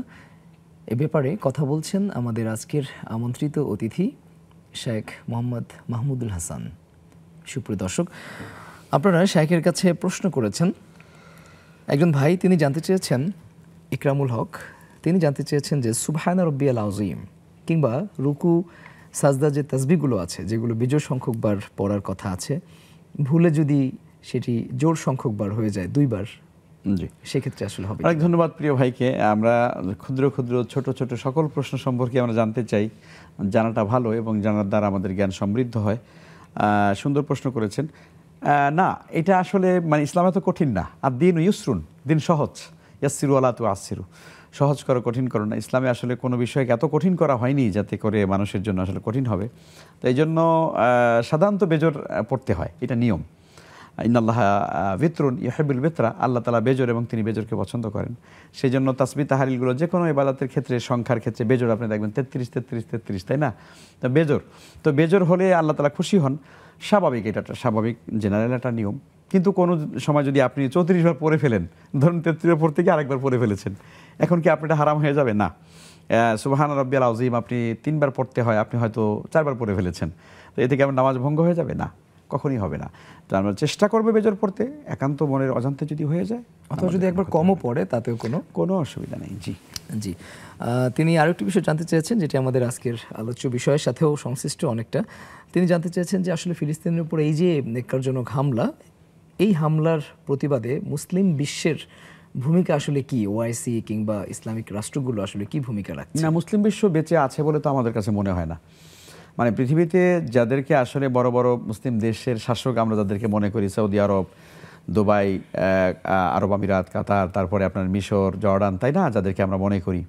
এ ব্যাপারে কথা বলছেন আমাদের আজকের আমন্ত্রিত অতিথি শেখ মোহাম্মদ মাহমুদুল হাসান। সুপ্রিয় দর্শক, আপনারা শেখের কাছে প্রশ্ন করেছেন। একজন ভাই তিনি জানতে চেয়েছেন, ইকরামুল হক, তিনি জানতে চেয়েছেন যে সুবহানা রব্বিয়াল আযীম কিংবা রুকু সাজদা যে তাসবিহগুলো আছে, যেগুলো বিজোড় সংখ্যক বার পড়ার কথা আছে, ভুলে যদি সেটি জোড় সংখ্যক বার হয়ে যায় 2 বার, জি, সেক্ষেত্রে আসলে হবে? অনেক ধন্যবাদ প্রিয় ভাইকে। আমরা ক্ষুদ্র ক্ষুদ্র ছোট ছোট সকল প্রশ্ন সম্পর্কে আমরা জানতে চাই, জানাটা ভালো এবং জানার দ্বারা আমাদের জ্ঞান সমৃদ্ধ হয়। সুন্দর প্রশ্ন করেছেন। না, এটা আসলে মানে ইসলাম এত কঠিন না। আর দিন ইউসরুন, দিন সহজ, ইয়াসসিরু ওয়ালা তুআসসিরু, সহজ করো, কঠিন করো না। ইসলামে আসলে কোনো বিষয়কে এত কঠিন করা হয়নি যাতে করে মানুষের জন্য আসলে কঠিন হবে। তো এই জন্য সাধারণত বেজোর পড়তে হয়, এটা নিয়ম। ইন্নাল্লাহ বিতরুন ইউহিব্বুল বিতরা, আল্লাহ তাআলা বেজোড় এবং তিনি বেজোড়কে পছন্দ করেন। সেই জন্য তাসবিহ তাহলিলগুলো যে কোনো ইবাদতের ক্ষেত্রে সংখ্যার ক্ষেত্রে বেজোড় আপনি দেখবেন 33 33 33, তাই না? তো বেজোড় হলে আল্লাহ তাআলা খুশি হন, স্বাভাবিক, এটা একটা স্বাভাবিক জেনারেল একটা নিয়ম। কিন্তু কোনো সময় যদি আপনি 34 বার পড়ে ফেলেন, ধরুন 33 পর থেকে আরেকবার পড়ে ফেলেছেন, এখন কি আপনার হারাম হয়ে যাবে? না। সুবহান রাব্বিয়াল আযীম আপনি 3 বার পড়তে হয়, আপনি হয়তো 4 বার পড়ে ফেলেছেন, তো এতে কি আপনার নামাজ ভঙ্গ হয়ে যাবে? না, কখনই হবে না। তো আমরা চেষ্টা করবো বেজোড় পড়তে, একান্ত মনের অজান্তে যদি হয়ে যায়, অথবা যদি একবার কমও পড়ে তাতেও কোনো অসুবিধা নেই। জি জি। তিনি আরেকটি বিষয় জানতে চেয়েছেন, যেটি আমাদের আজকের আলোচ্য বিষয়ের সাথেও সংশ্লিষ্ট অনেকটা। তিনি জানতে চেয়েছেন যে আসলে ফিলিস্তিনের উপর এই যে নেককারজনক হামলা, এই হামলার প্রতিবাদে মুসলিম বিশ্বের ভূমিকা আসলে কি, ওআইসি কিংবা ইসলামিক রাষ্ট্রগুলো আসলে কি ভূমিকা রাখছে? না, মুসলিম বিশ্ব বেঁচে আছে বলে তো আমাদের কাছে মনে হয় না। মানে পৃথিবীতে যাদেরকে আসলে বড় বড় মুসলিম দেশের শাসক আমরা যাদেরকে মনে করি, সৌদি আরব, দুবাই, আরব আমিরাত, কাতার, তারপরে আপনার মিশর, জর্ডান, তাই না, যাদেরকে আমরা মনে করি,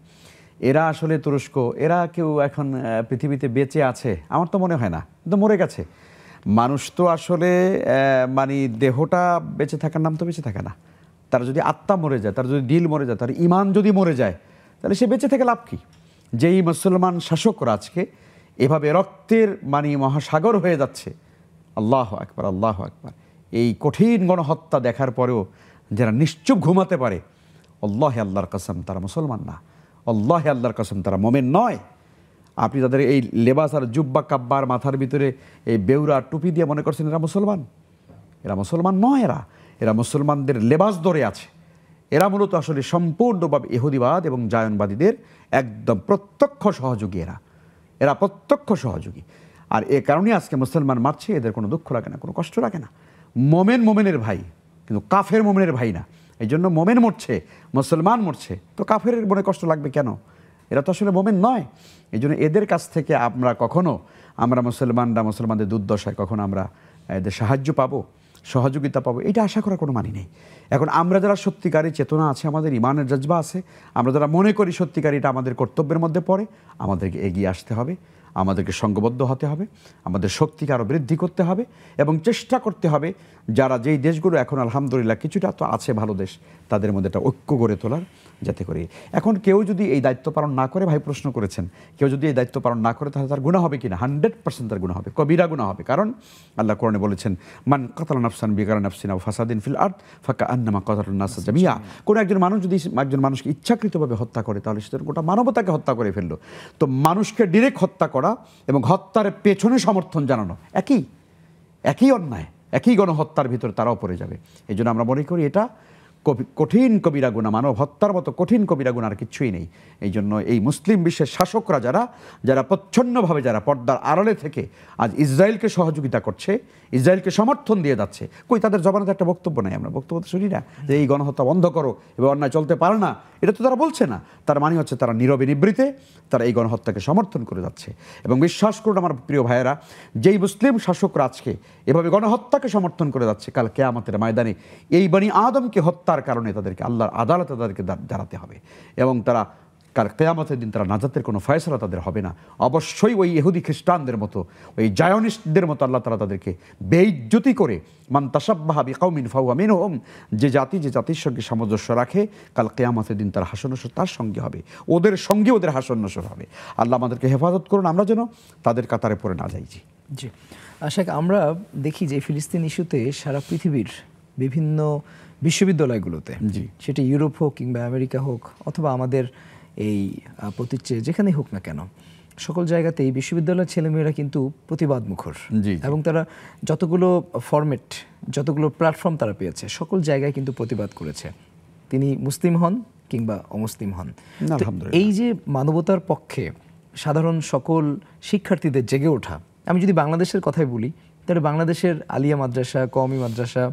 এরা আসলে তুরস্ক, এরা কেউ এখন পৃথিবীতে বেঁচে আছে? আমার তো মনে হয় না, তো মরে গেছে। মানুষ তো আসলে মানে দেহটা বেঁচে থাকার নাম তো বেঁচে থাকে না। তার যদি আত্মা মরে যায়, তার যদি দিল মরে যায়, তার ইমান যদি মরে যায়, তাহলে সে বেঁচে থেকে লাভ কি? যেই মুসলমান শাসকরা আজকে এভাবে রক্তের মানে মহাসাগর হয়ে যাচ্ছে, আল্লাহু আকবার, আল্লাহু আকবার, এই কঠিন গণহত্যা দেখার পরেও যারা নিশ্চুপ ঘুমাতে পারে, আল্লাহে আল্লাহর কসম তারা মুসলমান না, আল্লাহে আল্লাহর কসম তারা মোমেন নয়। আপনি তাদের এই লেবাস আর জুব্বা কাব্বার মাথার ভিতরে এই বেউরা টুপি দিয়ে মনে করছেন এরা মুসলমান? এরা মুসলমান নয়, এরা মুসলমানদের লেবাস ধরে আছে। এরা মূলত আসলে সম্পূর্ণভাবে ইহুদিবাদ এবং জায়নবাদীদের একদম প্রত্যক্ষ সহযোগী। এরা প্রত্যক্ষ সহযোগী। আর এ কারণে আজকে মুসলমান মারছে, এদের কোনো দুঃখ লাগে না, কোনো কষ্ট লাগে না। মোমেনের ভাই, কিন্তু কাফের মোমেনের ভাই না। এই জন্য মোমেন মরছে, মুসলমান মরছে, তো কাফের মনে কষ্ট লাগবে কেন? এরা তো আসলে মোমেন নয়। এই জন্য এদের কাছ থেকে আমরা মুসলমানদের দুর্দশায় কখনো আমরা এদের সাহায্য পাবো, সহযোগিতা পাবো, এটা আশা করার কোনো মানে নেই। এখন আমরা যারা সত্যিকারী চেতনা আছে, আমাদের ইমানের জজবা আছে, আমরা যারা মনে করি সত্যিকারী এটা আমাদের কর্তব্যের মধ্যে পড়ে, আমাদেরকে এগিয়ে আসতে হবে, আমাদেরকে সংঘবদ্ধ হতে হবে, আমাদের শক্তিকে আরও বৃদ্ধি করতে হবে এবং চেষ্টা করতে হবে যারা যেই দেশগুলো এখন আলহামদুলিল্লাহ কিছুটা তো আছে ভালো দেশ, তাদের মধ্যে একটা ঐক্য গড়ে তোলার, যাতে করে এখন কেউ যদি এই দায়িত্ব পালন না করে, ভাই প্রশ্ন করেছেন, কেউ যদি এই দায়িত্ব পালন না করে তাহলে তার গুনাহ হবে কিনা? 100% তার গুনাহ হবে, কবিরা গুনাহ হবে। কারণ আল্লাহ কোরআনে বলেছেন, মান কাতালা নাফসান বিগারা নাফসিন আও ফাসাদিন ফিল আরদ ফাকাআন্নামা কাতালান নাস জামিয়া। কোন একজন মানুষ যদি একজন মানুষকে ইচ্ছাকৃতভাবে হত্যা করে, তাহলে সে গোটা মানবতাকে হত্যা করে ফেললো। তো মানুষকে ডিরেক্ট হত্যা করা এবং হত্যার পেছনে সমর্থন জানানো একই অন্যায়, একই গণহত্যার ভিতরে তারাও পড়ে যাবে। এই জন্য আমরা মনে করি এটা কঠিন কবিরা গুনাহ, মানব হত্যার মতো কঠিন কবিরা গুনাহ আর কিছুই নেই। এই জন্য এই মুসলিম বিশ্বের শাসকরা যারা প্রচ্ছন্নভাবে, যারা পর্দার আড়ালে থেকে আজ ইসরায়েলকে সহযোগিতা করছে, ইসরায়েলকে সমর্থন দিয়ে যাচ্ছে, কই তাদের জবানে একটা বক্তব্য নেই, আমরা বক্তব্য শুনি না যে এই গণহত্যা বন্ধ করো, এবার অন্যায় চলতে পারে না, এটা তো তারা বলছে না। তার মানে হচ্ছে তারা নীরবে নিবৃতে তারা এই গণহত্যাকে সমর্থন করে যাচ্ছে। এবং বিশ্বাস করুন আমার প্রিয় ভাইয়েরা, যেই মুসলিম শাসকরা আজকে এভাবে গণহত্যাকে সমর্থন করে যাচ্ছে, কাল কিয়ামতের ময়দানে এই বনি আদমকে হত্যার কারণে তাদেরকে আল্লাহর আদালতে তাদেরকে দাঁড়াতে হবে এবং তারা কাল কিয়ামতের দিন তারা নাজাতের কোনো ফয়সালা তাদের হবে না। অবশ্যই ওই ইহুদি খ্রিস্টানদের মতো, ওই জায়নিস্টদের মতো আল্লাহ তাআলা তাদেরকে বেইজ্জতি করে, মান তাশাব্বাহা বিকাউমিন ফাহুয়া মিনহুম, যে জাতির সঙ্গে সামঞ্জস্য রাখে, কাল কিয়ামতের দিন তার হাসর নসর তার সঙ্গে হবে, ওদের সঙ্গে ওদের হাসর নসর হবে। আল্লাহ আমাদেরকে হেফাজত করুন, আমরা যেন তাদের কাতারে পড়ে না যাই। জি আশাক, আমরা দেখি যে ফিলিস্তিন ইস্যুতে সারা পৃথিবীর বিভিন্ন বিশ্ববিদ্যালয়গুলোতে, সেটা ইউরোপ হোক কিংবা আমেরিকা হোক অথবা আমাদের এই প্রতীচ্যে যেখানেই হোক না কেন, সকল জায়গাতেই বিশ্ববিদ্যালয়ের ছেলেমেয়েরা কিন্তু প্রতিবাদ মুখর, এবং তারা যতগুলো ফরম্যাট, যতগুলো প্ল্যাটফর্ম তারা পেয়েছে, সকল জায়গায় কিন্তু প্রতিবাদ করেছে, তিনি মুসলিম হন কিংবা অমুসলিম হন। এই যে মানবতার পক্ষে সাধারণ সকল শিক্ষার্থীদের জেগে ওঠা, আমি যদি বাংলাদেশের কথাই বলি, তাহলে বাংলাদেশের আলিয়া মাদ্রাসা, কওমি মাদ্রাসা,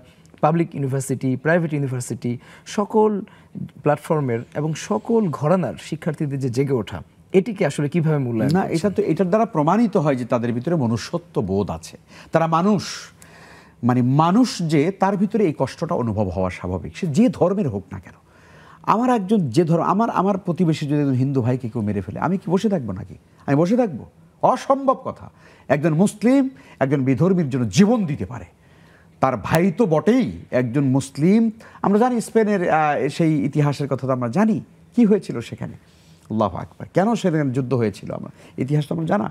পাবলিক ইউনিভার্সিটি, প্রাইভেট ইউনিভার্সিটি, সকল প্ল্যাটফর্মের এবং সকল ঘরানার শিক্ষার্থীদের যে জেগে ওঠা, এটিকে আসলে কিভাবে মূল্যায়ন? না, এটা তো এটার দ্বারা প্রমাণিত হয় যে তাদের ভিতরে মনুষ্যত্ব বোধ আছে, তারা মানুষ যে তার ভিতরে এই কষ্টটা অনুভব হওয়া স্বাভাবিক, সে যে ধর্মের হোক না কেন। আমার একজন যে ধর্ম, আমার প্রতিবেশী যদি একজন হিন্দু ভাইকে কেউ মেরে ফেলে, আমি কি বসে থাকবো নাকি? আমি বসে থাকবো? অসম্ভব কথা। একজন মুসলিম একজন বিধর্মীর জন্য জীবন দিতে পারে, তার ভাই তো বটেই একজন মুসলিম। আমরা জানি স্পেনের সেই ইতিহাসের কথা তো আমরা জানি, কি হয়েছিল সেখানে। আল্লাহু আকবার, কেন সেখানে যুদ্ধ হয়েছিল আমরা ইতিহাস তো আমরা জানা।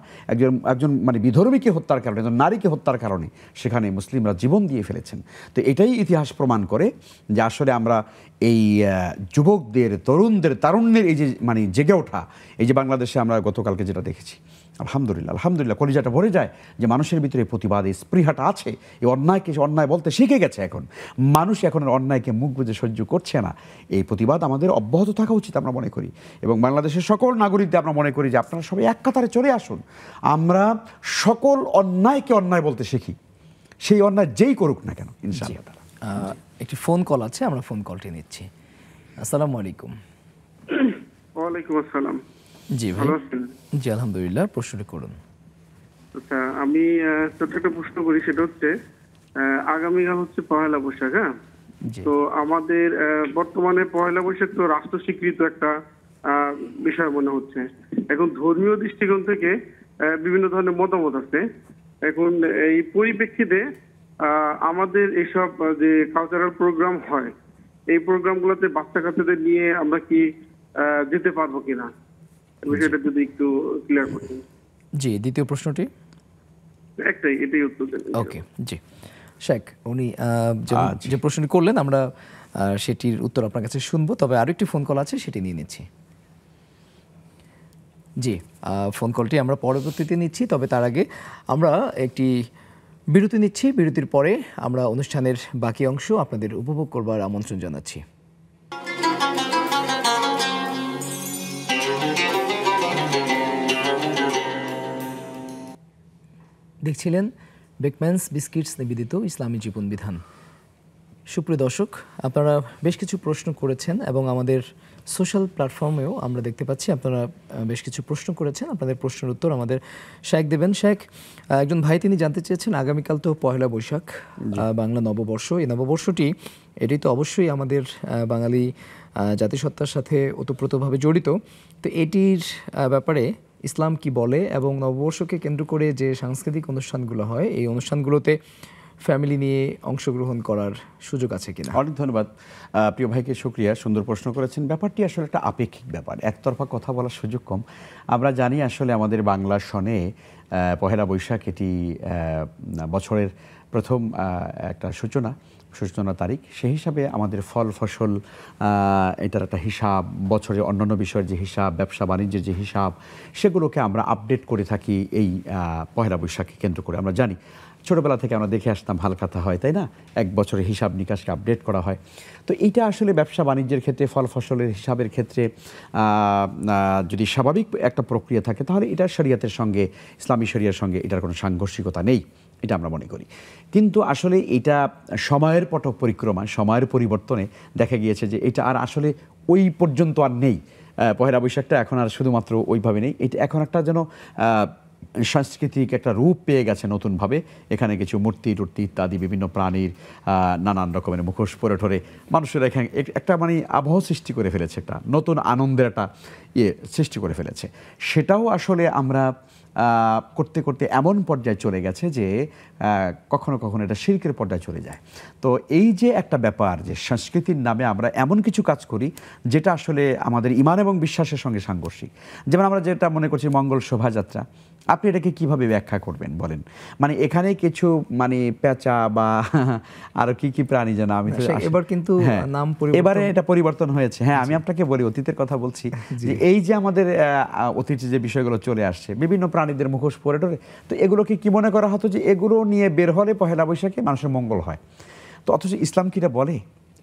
একজন মানে বিধর্মীকে হত্যার কারণে, একজন নারীকে হত্যার কারণে সেখানে মুসলিমরা জীবন দিয়ে ফেলেছেন। তো এটাই ইতিহাস প্রমাণ করে যে আসলে আমরা এই যুবকদের, তরুণদের, তারুণ্যের এই যে মানে জেগে ওঠা, এই যে বাংলাদেশে আমরা গতকালকে যেটা দেখেছি, আলহামদুলিল্লাহ কলিজাটা ভরে যায় যে মানুষের ভিতরে প্রতিবাদ, এই স্পৃহাটা আছে। এই অন্যায়কে অন্যায় বলতে শিখে গেছে এখন মানুষ, এখন অন্যায়কে মুখ বুজে সহ্য করছে না। এই প্রতিবাদ আমাদের অব্যাহত থাকা উচিত আমরা মনে করি, এবং বাংলাদেশের সকল নাগরিকদের আমরা মনে করি যে আপনারা সবাই এক কাতারে চলে আসুন, আমরা সকল অন্যায়কে অন্যায় বলতে শিখি, সেই অন্যায় যেই করুক না কেন ইনশাআল্লাহ। একটি ফোন কল আছে, আমরা ফোন কলটি নিচ্ছি। আসসালামু আলাইকুম। ওয়ালাইকুম আসসালাম। জি ভাই। ভালো আছেন? জি আলহামদুলিল্লাহ, প্রশ্নটি করুন। আচ্ছা, আমি ছোট্ট একটা প্রশ্ন করি, সেটা হচ্ছে আগামীকাল হচ্ছে পহেলা বৈশাখ। হ্যাঁ, জি তো আমাদের বর্তমানে পহেলা বৈশাখ তো রাষ্ট্র স্বীকৃত একটা বিষয় মনে হচ্ছে। এখন ধর্মীয় দৃষ্টিকোণ থেকে বিভিন্ন ধরনের মতামত আছে। এখন এই পরিপ্রেক্ষিতে আমাদের এইসব যে কালচারাল প্রোগ্রাম হয়, এই প্রোগ্রামগুলোতে বাচ্চা কাচ্চাদের নিয়ে আমরা কি যেতে পারবো কিনা, বিষয়টা যদি একটু ক্লিয়ার করতেন। জি, দ্বিতীয় প্রশ্নটি। এটাই উত্তর দেন। ওকে, জি শেখ, উনি যে প্রশ্নটি করলেন আমরা সেটির উত্তর আপনার কাছে শুনবো, তবে আরও একটি ফোন কল আছে, সেটি নিয়ে নিচ্ছি। জি, ফোন কলটি আমরা পরবর্তীতে নিচ্ছি, তবে তার আগে আমরা একটি বিরতি নিচ্ছি। বিরতির পরে আমরা অনুষ্ঠানের বাকি অংশ আপনাদের উপভোগ করবার আমন্ত্রণ জানাচ্ছি। দেখছিলেন বেকম্যানস বিস্কিটস নিবেদিত ইসলামী জীবন বিধান। সুপ্রিয় দর্শক, আপনারা বেশ কিছু প্রশ্ন করেছেন এবং আমাদের সোশ্যাল প্ল্যাটফর্মেও আমরা দেখতে পাচ্ছি আপনারা বেশ কিছু প্রশ্ন করেছেন। আপনাদের প্রশ্নের উত্তর আমাদের শেখ দেবেন। শেখ, একজন ভাই তিনি জানতে চেয়েছেন, আগামীকাল তো পহেলা বৈশাখ, বাংলা নববর্ষ। এই নববর্ষটি এটি তো অবশ্যই আমাদের বাঙালি জাতিসত্তার সাথে ওতপ্রোতভাবে জড়িত। তো এটির ব্যাপারে ইসলাম কি বলে, এবং নববর্ষকে কেন্দ্র করে যে সাংস্কৃতিক অনুষ্ঠানগুলো হয়, এই অনুষ্ঠানগুলোতে ফ্যামিলি নিয়ে অংশগ্রহণ করার সুযোগ আছে কিনা? অনেক ধন্যবাদ প্রিয় ভাইকে, শুকরিয়া, সুন্দর প্রশ্ন করেছেন। ব্যাপারটি আসলে একটা আপেক্ষিক ব্যাপার, একতরফা কথা বলার সুযোগ কম। আমরা জানি আসলে আমাদের বাংলা সনে পহেলা বৈশাখ এটি বছরের প্রথম একটা সূচনা তারিখ। সেই হিসাবে আমাদের ফল ফসল, এটার একটা হিসাব, বছরের অন্যান্য বিষয়ের যে হিসাব, ব্যবসা বাণিজ্যের যে হিসাব, সেগুলোকে আমরা আপডেট করে থাকি এই পহেলা বৈশাখকে কেন্দ্র করে। আমরা জানি ছোটোবেলা থেকে আমরা দেখে আসতাম হালখাতা হয়, তাই না? এক বছরের হিসাব নিকাশকে আপডেট করা হয়। তো এইটা আসলে ব্যবসা বাণিজ্যের ক্ষেত্রে, ফল ফসলের হিসাবের ক্ষেত্রে যদি স্বাভাবিক একটা প্রক্রিয়া থাকে, তাহলে এটা শরিয়াতের সঙ্গে, ইসলামী শরিয়ার সঙ্গে এটার কোনো সাংঘর্ষিকতা নেই, এটা আমরা মনে করি। কিন্তু আসলে এটা সময়ের পট পরিক্রমা, সময়ের পরিবর্তনে দেখা গিয়েছে যে এটা আর আসলে ওই পর্যন্ত আর নেই। পহেলা বৈশাখটা এখন আর শুধুমাত্র ওইভাবে নেই, এটা এখন একটা যেন সাংস্কৃতিক একটা রূপ পেয়ে গেছে নতুনভাবে। এখানে কিছু মূর্তি টূর্তি ইত্যাদি বিভিন্ন প্রাণীর নানান রকমের মুখোশ পরে ঠরে মানুষের এখানে একটা মানে আবহ সৃষ্টি করে ফেলেছে, একটা নতুন আনন্দের একটা সৃষ্টি করে ফেলেছে। সেটাও আসলে আমরা করতে করতে এমন পর্যায়ে চলে গেছে যে কখনো কখনো এটা শিরকের পর্যায়ে চলে যায়। তো এই যে একটা ব্যাপার যে সংস্কৃতির নামে আমরা এমন কিছু কাজ করি যেটা আসলে আমাদের ঈমান এবং বিশ্বাসের সঙ্গে সাংঘর্ষিক। যেমন আমরা যেটা মনে করছি মঙ্গল শোভাযাত্রা, আপনি এটাকে কিভাবে ব্যাখ্যা করবেন বলেন? মানে এখানে কিছু মানে পেঁচা বা আরো কি কি প্রাণী যেন, আমি তো এবার কিন্তু নাম এবারে এটা পরিবর্তন হয়েছে। হ্যাঁ, আমি আপনাকে বলি, অতীতের কথা বলছি, যে এই যে আমাদের অতীতে যে বিষয়গুলো চলে আসছে, বিভিন্ন প্রাণীদের মুখোশ পরে টরে, তো এগুলোকে কি মনে করা হতো যে এগুলো নিয়ে বের হলে পহেলা বৈশাখে মানুষের মঙ্গল হয়। তো অথচ ইসলাম কি এটা বলে?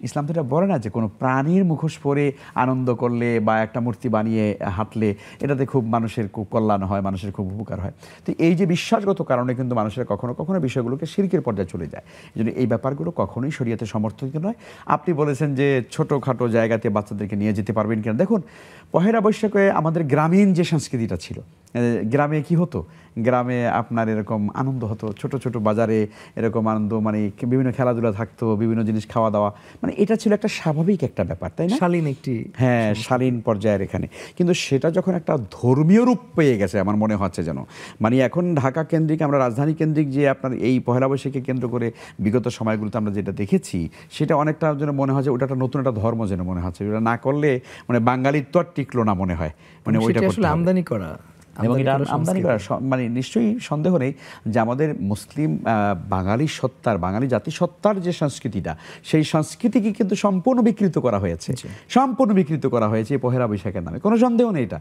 ইসলাম তো এটা বলে না যে কোনো প্রাণীর মুখোশ পরে আনন্দ করলে বা একটা মূর্তি বানিয়ে হাঁটলে এটাতে খুব মানুষের খুব কল্যাণ হয়, মানুষের খুব উপকার হয়। তো এই যে বিশ্বাসগত কারণে কিন্তু মানুষের কখনো কখনো বিষয়গুলোকে শিরকের পর্যায়ে চলে যায়। এই জন্য এই ব্যাপারগুলো কখনোই শরীয়তে সমর্থিত নয়। আপনি বলেছেন যে ছোটোখাটো জায়গাতে বাচ্চাদেরকে নিয়ে যেতে পারবেন কিনা। দেখুন, পহেলা বৈশাখে আমাদের গ্রামীণ যে সংস্কৃতিটা ছিল, গ্রামে কি হতো, গ্রামে আপনার এরকম আনন্দ হতো, ছোট ছোট বাজারে এরকম আনন্দ, মানে বিভিন্ন খেলাধুলা থাকতো, বিভিন্ন জিনিস খাওয়া দাওয়া, মানে এটা ছিল একটা স্বাভাবিক একটা ব্যাপার, তাই না? শালীন একটি, হ্যাঁ, শালীন পর্যায়ের এখানে। কিন্তু সেটা যখন একটা ধর্মীয় রূপ পেয়ে গেছে আমার মনে হচ্ছে যেন, মানে এখন ঢাকা কেন্দ্রিক, আমরা রাজধানী কেন্দ্রিক যে আপনার এই পহেলা বৈশাখকে কেন্দ্র করে বিগত সময়গুলোতে আমরা যেটা দেখেছি, সেটা অনেকটা যেন মনে হয় যে ওটা একটা নতুন একটা ধর্ম যেন মনে হচ্ছে। ওটা না করলে মানে বাঙালির তো আর টিকলো না মনে হয়, মানে ওইটা আসলে আমদানি করা, এবং এটা আমদানি করা, মানে নিশ্চয়ই সন্দেহ নেই যে আমাদের মুসলিম বাঙালি সত্তার, বাঙালি জাতিসত্তার যে সংস্কৃতিটা, সেই সংস্কৃতিকে কিন্তু সম্পূর্ণ বিকৃত করা হয়েছে, সম্পূর্ণ বিকৃত করা হয়েছে এই পহেলা বৈশাখের নামে, কোনো সন্দেহ নেই এটা।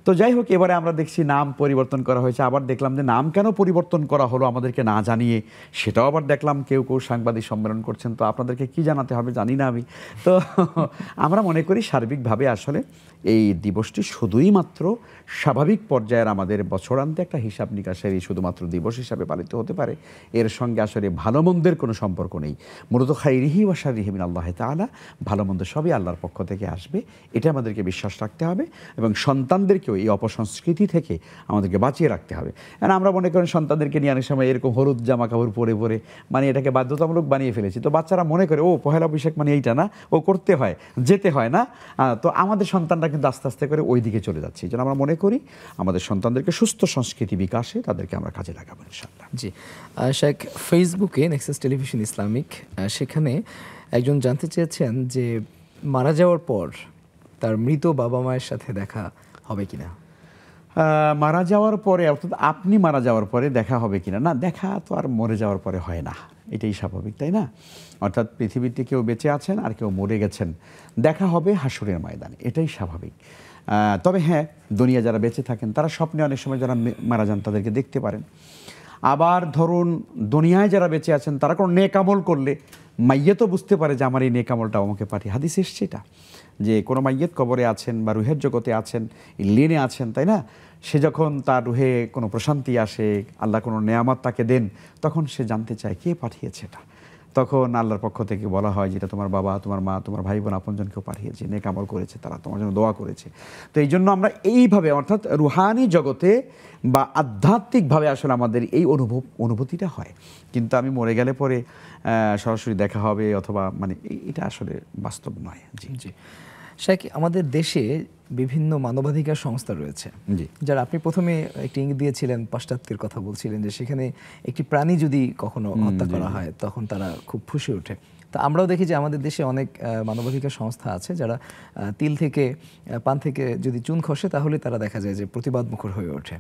তো যাই হোক, এবারে আমরা দেখছি নাম পরিবর্তন করা হয়েছে, আবার দেখলাম যে নাম কেন পরিবর্তন করা হলো আমাদেরকে না জানিয়ে, সেটাও আবার দেখলাম কেউ কেউ সাংবাদিক সম্মেলন করছেন। তো আপনাদেরকে কি জানাতে হবে জানি না আমি। তো আমরা মনে করি সার্বিকভাবে আসলে এই দিবসটি শুধুই মাত্র স্বাভাবিক পর্যায়ের আমাদের বছরান্তে একটা হিসাব নিকাশের এই শুধুমাত্র দিবস হিসাবে পালিত হতে পারে, এর সঙ্গে আসলে ভালো মন্দের কোনো সম্পর্ক নেই। মূলত খাইরিহি ওয়া শাররিহি মিন আল্লাহ তাআলা, ভালো মন্দ সবই আল্লাহর পক্ষ থেকে আসবে, এটা আমাদেরকে বিশ্বাস রাখতে হবে এবং সন্তানদেরকেও এই অপসংস্কৃতি থেকে আমাদেরকে বাঁচিয়ে রাখতে হবে। আর আমরা মনে করেন সন্তানদেরকে নিয়ে অনেক সময় এরকম হলুদ জামা কাপড় পরে পরে মানে এটাকে বাধ্যতামূলক বানিয়ে ফেলেছি। তো বাচ্চারা মনে করে ও পহেলা বৈশাখ মানে এইটা না, ও করতে হয়, যেতে হয় না। তো আমাদের সন্তানরা কিন্তু আস্তে আস্তে করে ওই দিকে চলে যাচ্ছে। এই জন্য আমরা মনে করি আমাদের সন্তানদেরকে সুস্থ সংস্কৃতি বিকাশে তাদেরকে আমরা কাজে লাগাবো ইনশাআল্লাহ। জি শেখ, ফেসবুকে নেক্সাস টেলিভিশন ইসলামিক, সেখানে একজন জানতে চেয়েছেন যে মারা যাওয়ার পর তার মৃত বাবা মায়ের সাথে দেখা হবে কিনা। মারা যাওয়ার পরে, অর্থাৎ আপনি মারা যাওয়ার পরে দেখা হবে কিনা, না, দেখা তো আর মরে যাওয়ার পরে হয় না, এটাই স্বাভাবিক, তাই না? অর্থাৎ পৃথিবীতে কেউ বেঁচে আছেন আর কেউ মরে গেছেন, দেখা হবে হাসরের ময়দানে, এটাই স্বাভাবিক। তবে হ্যাঁ, দুনিয়া যারা বেঁচে থাকেন তারা স্বপ্নে অনেক সময় যারা মারা যান তাদেরকে দেখতে পারেন। আবার ধরুন দুনিয়ায় যারা বেঁচে আছেন তারা কোনো নেক আমল করলে মাইয়েতও বুঝতে পারে যে আমার এই নেক আমলটা আমাকে পাঠিয়ে, হাদিস এসছে এটা, যে কোনো মাইয়েত কবরে আছেন বা রুহের জগতে আছেন, লিনে আছেন, তাই না? সে যখন তার রুহে কোনো প্রশান্তি আসে, আল্লাহ কোনো নেয়ামত তাকে দেন, তখন সে জানতে চায় কে পাঠিয়েছে এটা। তখন আল্লাহর পক্ষ থেকে বলা হয় যেটা তোমার বাবা, তোমার মা, তোমার ভাই বোন আপনজন কেউ পাঠিয়েছে, নেক আমল করেছে, তারা তোমার জন্য দোয়া করেছে। তো এই জন্য আমরা এইভাবে, অর্থাৎ রুহানি জগতে বা আধ্যাত্মিকভাবে আসলে আমাদের এই অনুভূতিটা হয়। কিন্তু আমি মরে গেলে পরে সরাসরি দেখা হবে অথবা মানে এটা আসলে বাস্তব নয়। জি জি শেখ, আমাদের দেশে বিভিন্ন মানবাধিকার সংস্থা রয়েছে, যারা আপনি প্রথমে একটি ইঙ্গিত দিয়েছিলেন, পাশ্চাত্যের কথা বলছিলেন যে সেখানে একটি প্রাণী যদি কখনো হত্যা করা হয় তখন তারা খুব ফুঁসে ওঠে। তো আমরাও দেখি যে আমাদের দেশে অনেক মানবাধিকার সংস্থা আছে যারা তিল থেকে, পান থেকে যদি চুন খসে তাহলে তারা দেখা যায় যে প্রতিবাদ মুখর হয়ে ওঠে।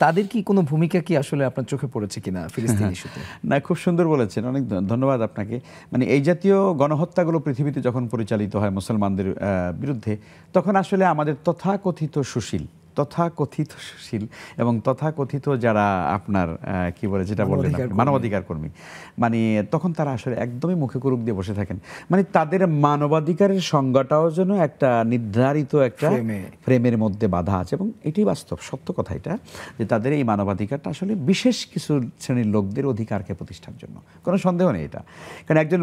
তাদের কি কোনো ভূমিকা কি আসলে আপনার চোখে পড়েছে কিনা ফিলিস্তিন ইস্যুতে? না, খুব সুন্দর বলেছেন, অনেক ধন্যবাদ আপনাকে। মানে এই জাতীয় গণহত্যাগুলো পৃথিবীতে যখন পরিচালিত হয় মুসলমানদের বিরুদ্ধে, তখন আসলে আমাদের তথাকথিত সুশীল এবং তথাকথিত যারা আপনার কি বলে, যেটা বললেন মানবাধিকার কর্মী, মানে তখন তারা আসলে একদমই মুখে কুরুক দিয়ে বসে থাকেন। মানে তাদের মানবাধিকারের সংজ্ঞাটাও যেন একটা নির্ধারিত একটা ফ্রেমের মধ্যে বাধা আছে, এবং এটাই বাস্তব সত্য কথা এটা, যে তাদের এই মানবাধিকারটা আসলে বিশেষ কিছু শ্রেণীর লোকদের অধিকারকে প্রতিষ্ঠার জন্য, কোনো সন্দেহ নেই এটা। কারণ একজন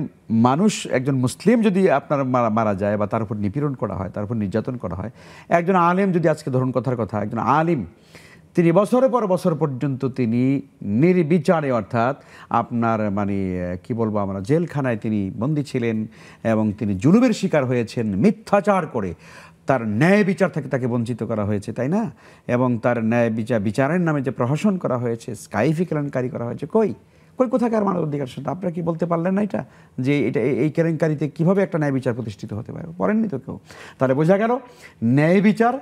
মানুষ, একজন মুসলিম যদি আপনার মারা যায় বা তার উপর নিপীড়ন করা হয়, তার উপর নির্যাতন করা হয়, একজন আলেম যদি, আজকে ধরুন কথার কথা, একজন আলিম তিনি বছরের পর বছর পর্যন্ত তিনি নির্বিচারে, অর্থাৎ আপনার মানে কি বলবো আমরা, জেলখানায় তিনি বন্দী ছিলেন এবং তিনি জুলুমের শিকার হয়েছেন, মিথ্যাচার করে তার ন্যায় বিচার থেকে তাকে বঞ্চিত করা হয়েছে, তাই না? এবং তার ন্যায় বিচারের নামে যে প্রহসন করা হয়েছে, স্কাইফি কেলেঙ্কারি করা হয়েছে, কোথাকার মানবাধিকার শুনতে আপনারা কি বলতে পারলেন না এটা, যে এটা এই কেলেঙ্কারিতে কীভাবে একটা ন্যায় বিচার প্রতিষ্ঠিত হতে পারে? পড়েননি তো কেউ। তাহলে বোঝা গেল ন্যায় বিচার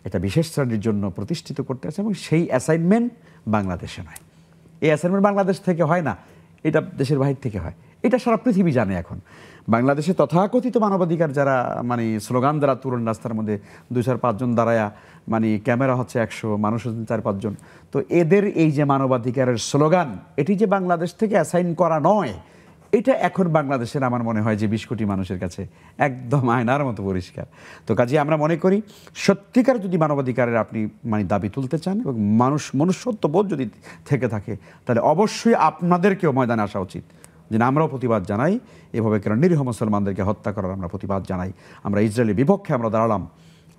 এটা বিশেষ শ্রেণীর জন্য প্রতিষ্ঠিত করতে আছে, এবং সেই অ্যাসাইনমেন্ট বাংলাদেশে নয়, এই অ্যাসাইনমেন্ট বাংলাদেশ থেকে হয় না, এটা দেশের বাহির থেকে হয়। এটা সারা পৃথিবী জানে এখন। বাংলাদেশে তথাকথিত মানবাধিকার যারা মানে স্লোগান দ্বারা তুরুন রাস্তার মধ্যে 2-4-5 জন দাঁড়ায়া, মানে ক্যামেরা হচ্ছে 100, মানুষ হচ্ছেন 4-5 জন, তো এদের এই যে মানবাধিকারের স্লোগান, এটি যে বাংলাদেশ থেকে অ্যাসাইন করা নয়, এটা এখন বাংলাদেশের আমার মনে হয় যে 20 কোটি মানুষের কাছে একদম আয়নার মতো পরিষ্কার। তো কাজে আমরা মনে করি সত্যিকার যদি মানবাধিকারের আপনি মানে দাবি তুলতে চান এবং মনুষ্যত্ব বোধ যদি থেকে থাকে, তাহলে অবশ্যই আপনাদেরকেও ময়দানে আসা উচিত, যে আমরাও প্রতিবাদ জানাই, এভাবে কেন নিরীহ মুসলমানদেরকে হত্যা করার আমরা প্রতিবাদ জানাই। আমরা ইসরায়েলের বিপক্ষে আমরা দাঁড়ালাম,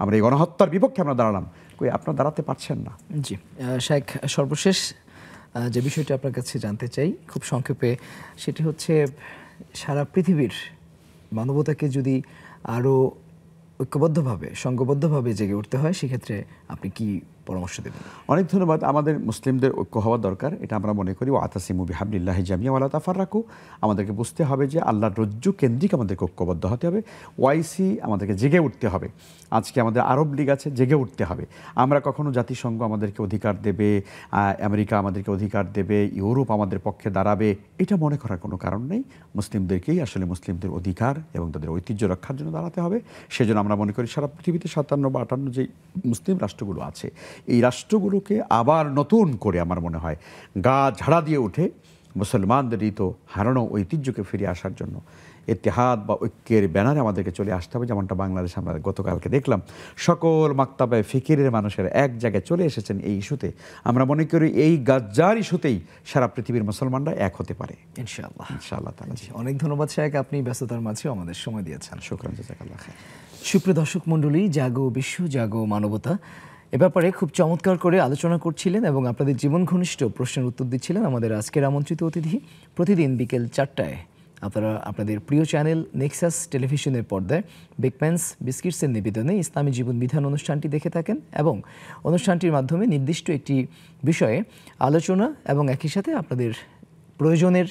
আমরা এই গণহত্যার বিপক্ষে আমরা দাঁড়ালাম, কই আপনারা দাঁড়াতে পারছেন না। জি শাইখ, সর্বশেষ যে বিষয়টা আপনার কাছে জানতে চাই খুব সংক্ষেপে, সেটি হচ্ছে সারা পৃথিবীর মানবতাকে যদি আরও ঐক্যবদ্ধভাবে সংঘবদ্ধভাবে জেগে উঠতে হয়, সেক্ষেত্রে আপনি কি পরামর্শ দেবেন? অনেক ধন্যবাদ। আমাদের মুসলিমদের ঐক্য হওয়া দরকার, এটা আমরা মনে করি। ওয়াতাসিমু বিহাবলিল্লাহি জামিয়া ওয়ালা তাফাররাকু। আমাদেরকে বুঝতে হবে যে আল্লাহর রজ্জু কেন্দ্রিক আমাদেরকে ঐক্যবদ্ধ হতে হবে। ওয়াইসি আমাদেরকে জেগে উঠতে হবে। আজকে আমাদের আরব লীগ আছে, জেগে উঠতে হবে। আমরা কখনো জাতিসংঘ আমাদেরকে অধিকার দেবে, আমেরিকা আমাদেরকে অধিকার দেবে, ইউরোপ আমাদের পক্ষে দাঁড়াবে, এটা মনে করার কোনো কারণ নেই। মুসলিমদেরকেই আসলে মুসলিমদের অধিকার এবং তাদের ঐতিহ্য রক্ষার জন্য দাঁড়াতে হবে। সেজন্য আমরা মনে করি সারা পৃথিবীতে 57 বা 58 যে মুসলিম রাষ্ট্রগুলো আছে, এই রাষ্ট্রগুলোকে আবার নতুন করে আমার মনে হয় গা ঝাড়া দিয়ে উঠে মুসলমানদের তো হারানো ঐতিহ্যকে ফিরে আসার জন্য ইত্তেহাদ বা ঐক্যের ব্যানারে আমাদেরকে চলে আসতে হবে। যেমনটা বাংলাদেশে আমরা গতকালকে দেখলাম, সকল মাক্তাবায়ে ফিকিরের মানুষের এক জায়গায় চলে এসেছেন এই ইস্যুতে। আমরা মনে করি এই গাজ্জার ইস্যুতেই সারা পৃথিবীর মুসলমানরা এক হতে পারে ইনশাআল্লাহ। ইনশাআল্লাহ তাআলা। অনেক ধন্যবাদ শাইখ, আপনি ব্যস্ততার মাঝেও আমাদের সময় দিয়েছেন। শুকরান, জাযাকাল্লাহ খাইর। সুপ্রিয় দর্শক মণ্ডলী, জাগো বিশ্ব, জাগো মানবতা, এ ব্যাপারে খুব চমৎকার করে আলোচনা করছিলেন এবং আপনাদের জীবন ঘনিষ্ঠ প্রশ্নের উত্তর দিচ্ছিলেন আমাদের আজকের আমন্ত্রিত অতিথি। প্রতিদিন বিকেল 4টায় আপনারা আপনাদের প্রিয় চ্যানেল নেক্সাস টেলিভিশনের পর্দায় বেকম্যানস বিস্কিটসের নিবেদনে ইসলামী জীবন বিধান অনুষ্ঠানটি দেখে থাকেন এবং অনুষ্ঠানটির মাধ্যমে নির্দিষ্ট একটি বিষয়ে আলোচনা এবং একই সাথে আপনাদের প্রয়োজনের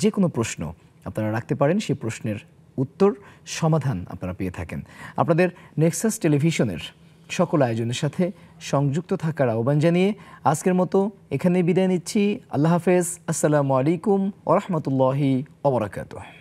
যে কোনো প্রশ্ন আপনারা রাখতে পারেন, সেই প্রশ্নের উত্তর সমাধান আপনারা পেয়ে থাকেন। আপনাদের নেক্সাস টেলিভিশনের সকল আয়োজনের সাথে সংযুক্ত থাকার আহ্বান জানিয়ে আজকের মতো এখানেই বিদায় নিচ্ছি। আল্লাহ হাফেজ। আসসালামু আলাইকুম ওয়া রাহমাতুল্লাহি ওয়া বারাকাতুহু।